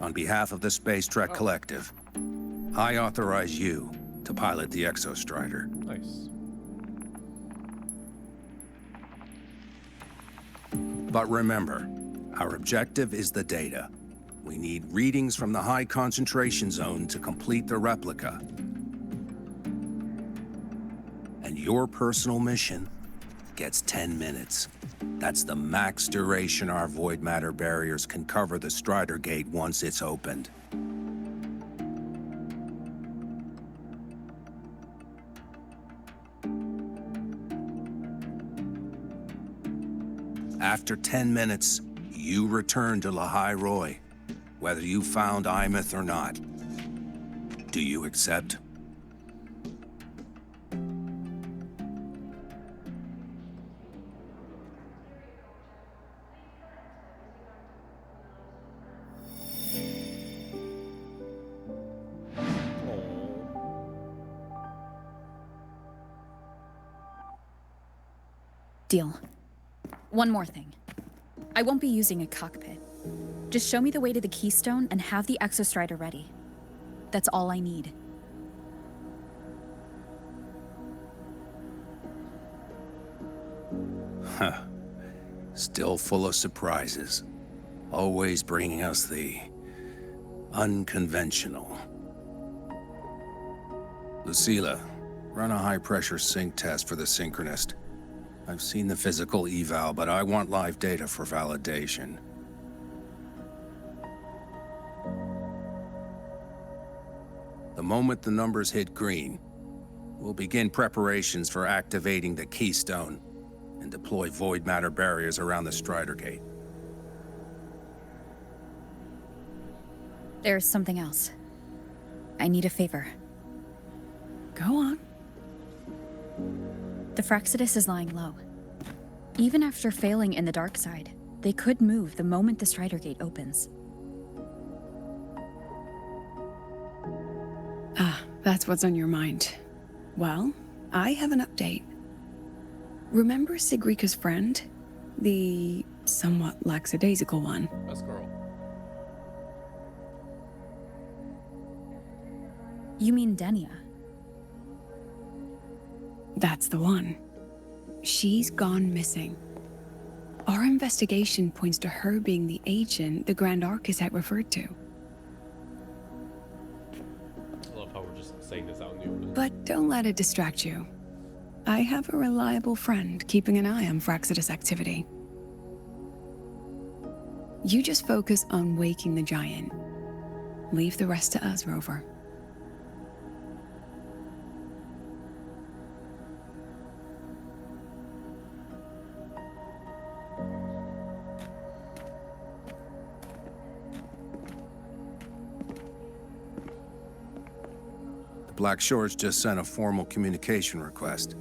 Speaker 15: On behalf of the Space Trek Collective, I authorize you to pilot the Exostrider.
Speaker 1: Nice.
Speaker 15: But remember, our objective is the data. We need readings from the high concentration zone to complete the replica. And your personal mission gets 10 minutes. That's the max duration our void matter barriers can cover the Strider Gate once it's opened. After 10 minutes, you return to Lahai Roy, whether you found Imeth or not. Do you accept?
Speaker 12: Deal. One more thing. I won't be using a cockpit. Just show me the way to the Keystone and have the Exostrider ready. That's all I need.
Speaker 15: Huh. Still full of surprises. Always bringing us the unconventional. Lucilla, run a high-pressure sync test for the Synchronist. I've seen the physical eval, but I want live data for validation. The moment the numbers hit green, We'll begin preparations for activating the Keystone and deploy void matter barriers around the Strider Gate.
Speaker 12: There's something else. I need a favor.
Speaker 3: Go on.
Speaker 12: The Fraxidus is lying low. Even after failing in the dark side, they could move the moment the Strider Gate opens.
Speaker 3: Ah, that's what's on your mind. Well, I have an update. Remember Sigrika's friend? The somewhat lackadaisical one?
Speaker 1: Best girl.
Speaker 12: You mean Denia?
Speaker 3: That's the one. She's gone missing. Our investigation points to her being the agent the Grand Architect referred to.
Speaker 1: I love how we're just saying this out in the open.
Speaker 3: But don't let it distract you. I have a reliable friend keeping an eye on Fraxidus activity. You just focus on waking the giant. Leave the rest to us, Rover.
Speaker 15: Black Shores just sent a formal communication request.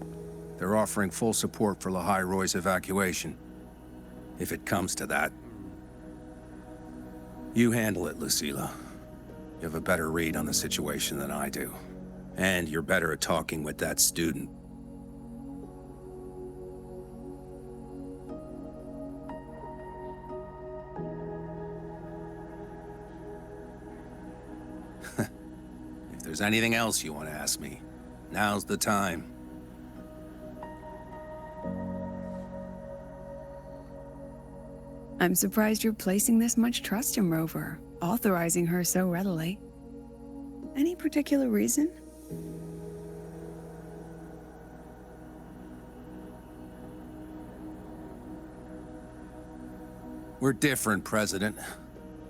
Speaker 15: They're offering full support for Lahai Roy's evacuation. If it comes to that. You handle it, Lucilla. You have a better read on the situation than I do. And you're better at talking with that student. If there's anything else you want to ask me, now's the time.
Speaker 3: I'm surprised you're placing this much trust in Rover, authorizing her so readily. Any particular reason?
Speaker 15: We're different, President.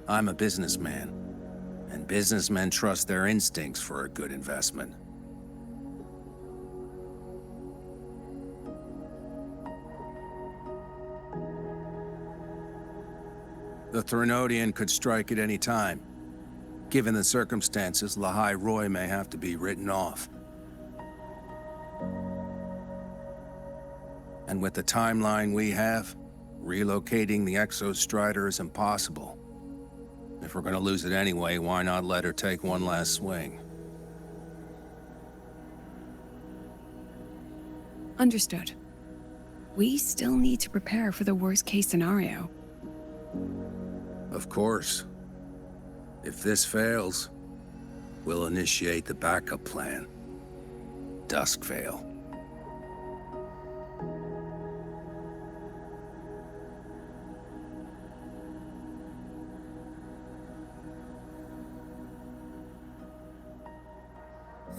Speaker 15: I'm a businessman, and businessmen trust their instincts for a good investment. The Threnodian could strike at any time. Given the circumstances, Lahai Roy may have to be written off. And with the timeline we have, relocating the Exostrider is impossible. If we're gonna lose it anyway, why not let her take one last swing?
Speaker 3: Understood. We still need to prepare for the worst-case scenario.
Speaker 15: Of course. If this fails, we'll initiate the backup plan. Duskvale.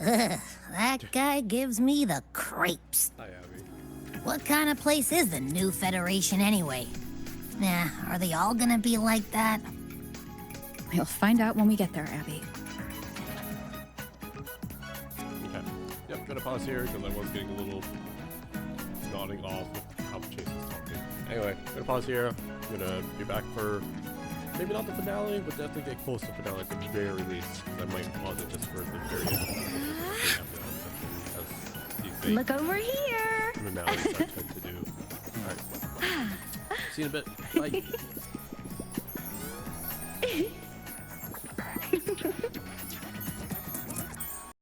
Speaker 13: Ugh, that guy gives me the creeps.
Speaker 1: Hi, Abby.
Speaker 13: What kind of place is the new Federation anyway? Nah, are they all gonna be like that?
Speaker 12: We'll find out when we get there, Abby.
Speaker 1: Okay. Yep, gonna pause here because everyone's getting a little nodding off with how Chase is talking. Anyway, gonna pause here. I'm gonna be back for maybe not the finale, but definitely get close to the finale at the very least. I might pause it just for the very end.
Speaker 13: Look over here!
Speaker 1: Finales I tend to do. Alright. See you in a bit. Bye.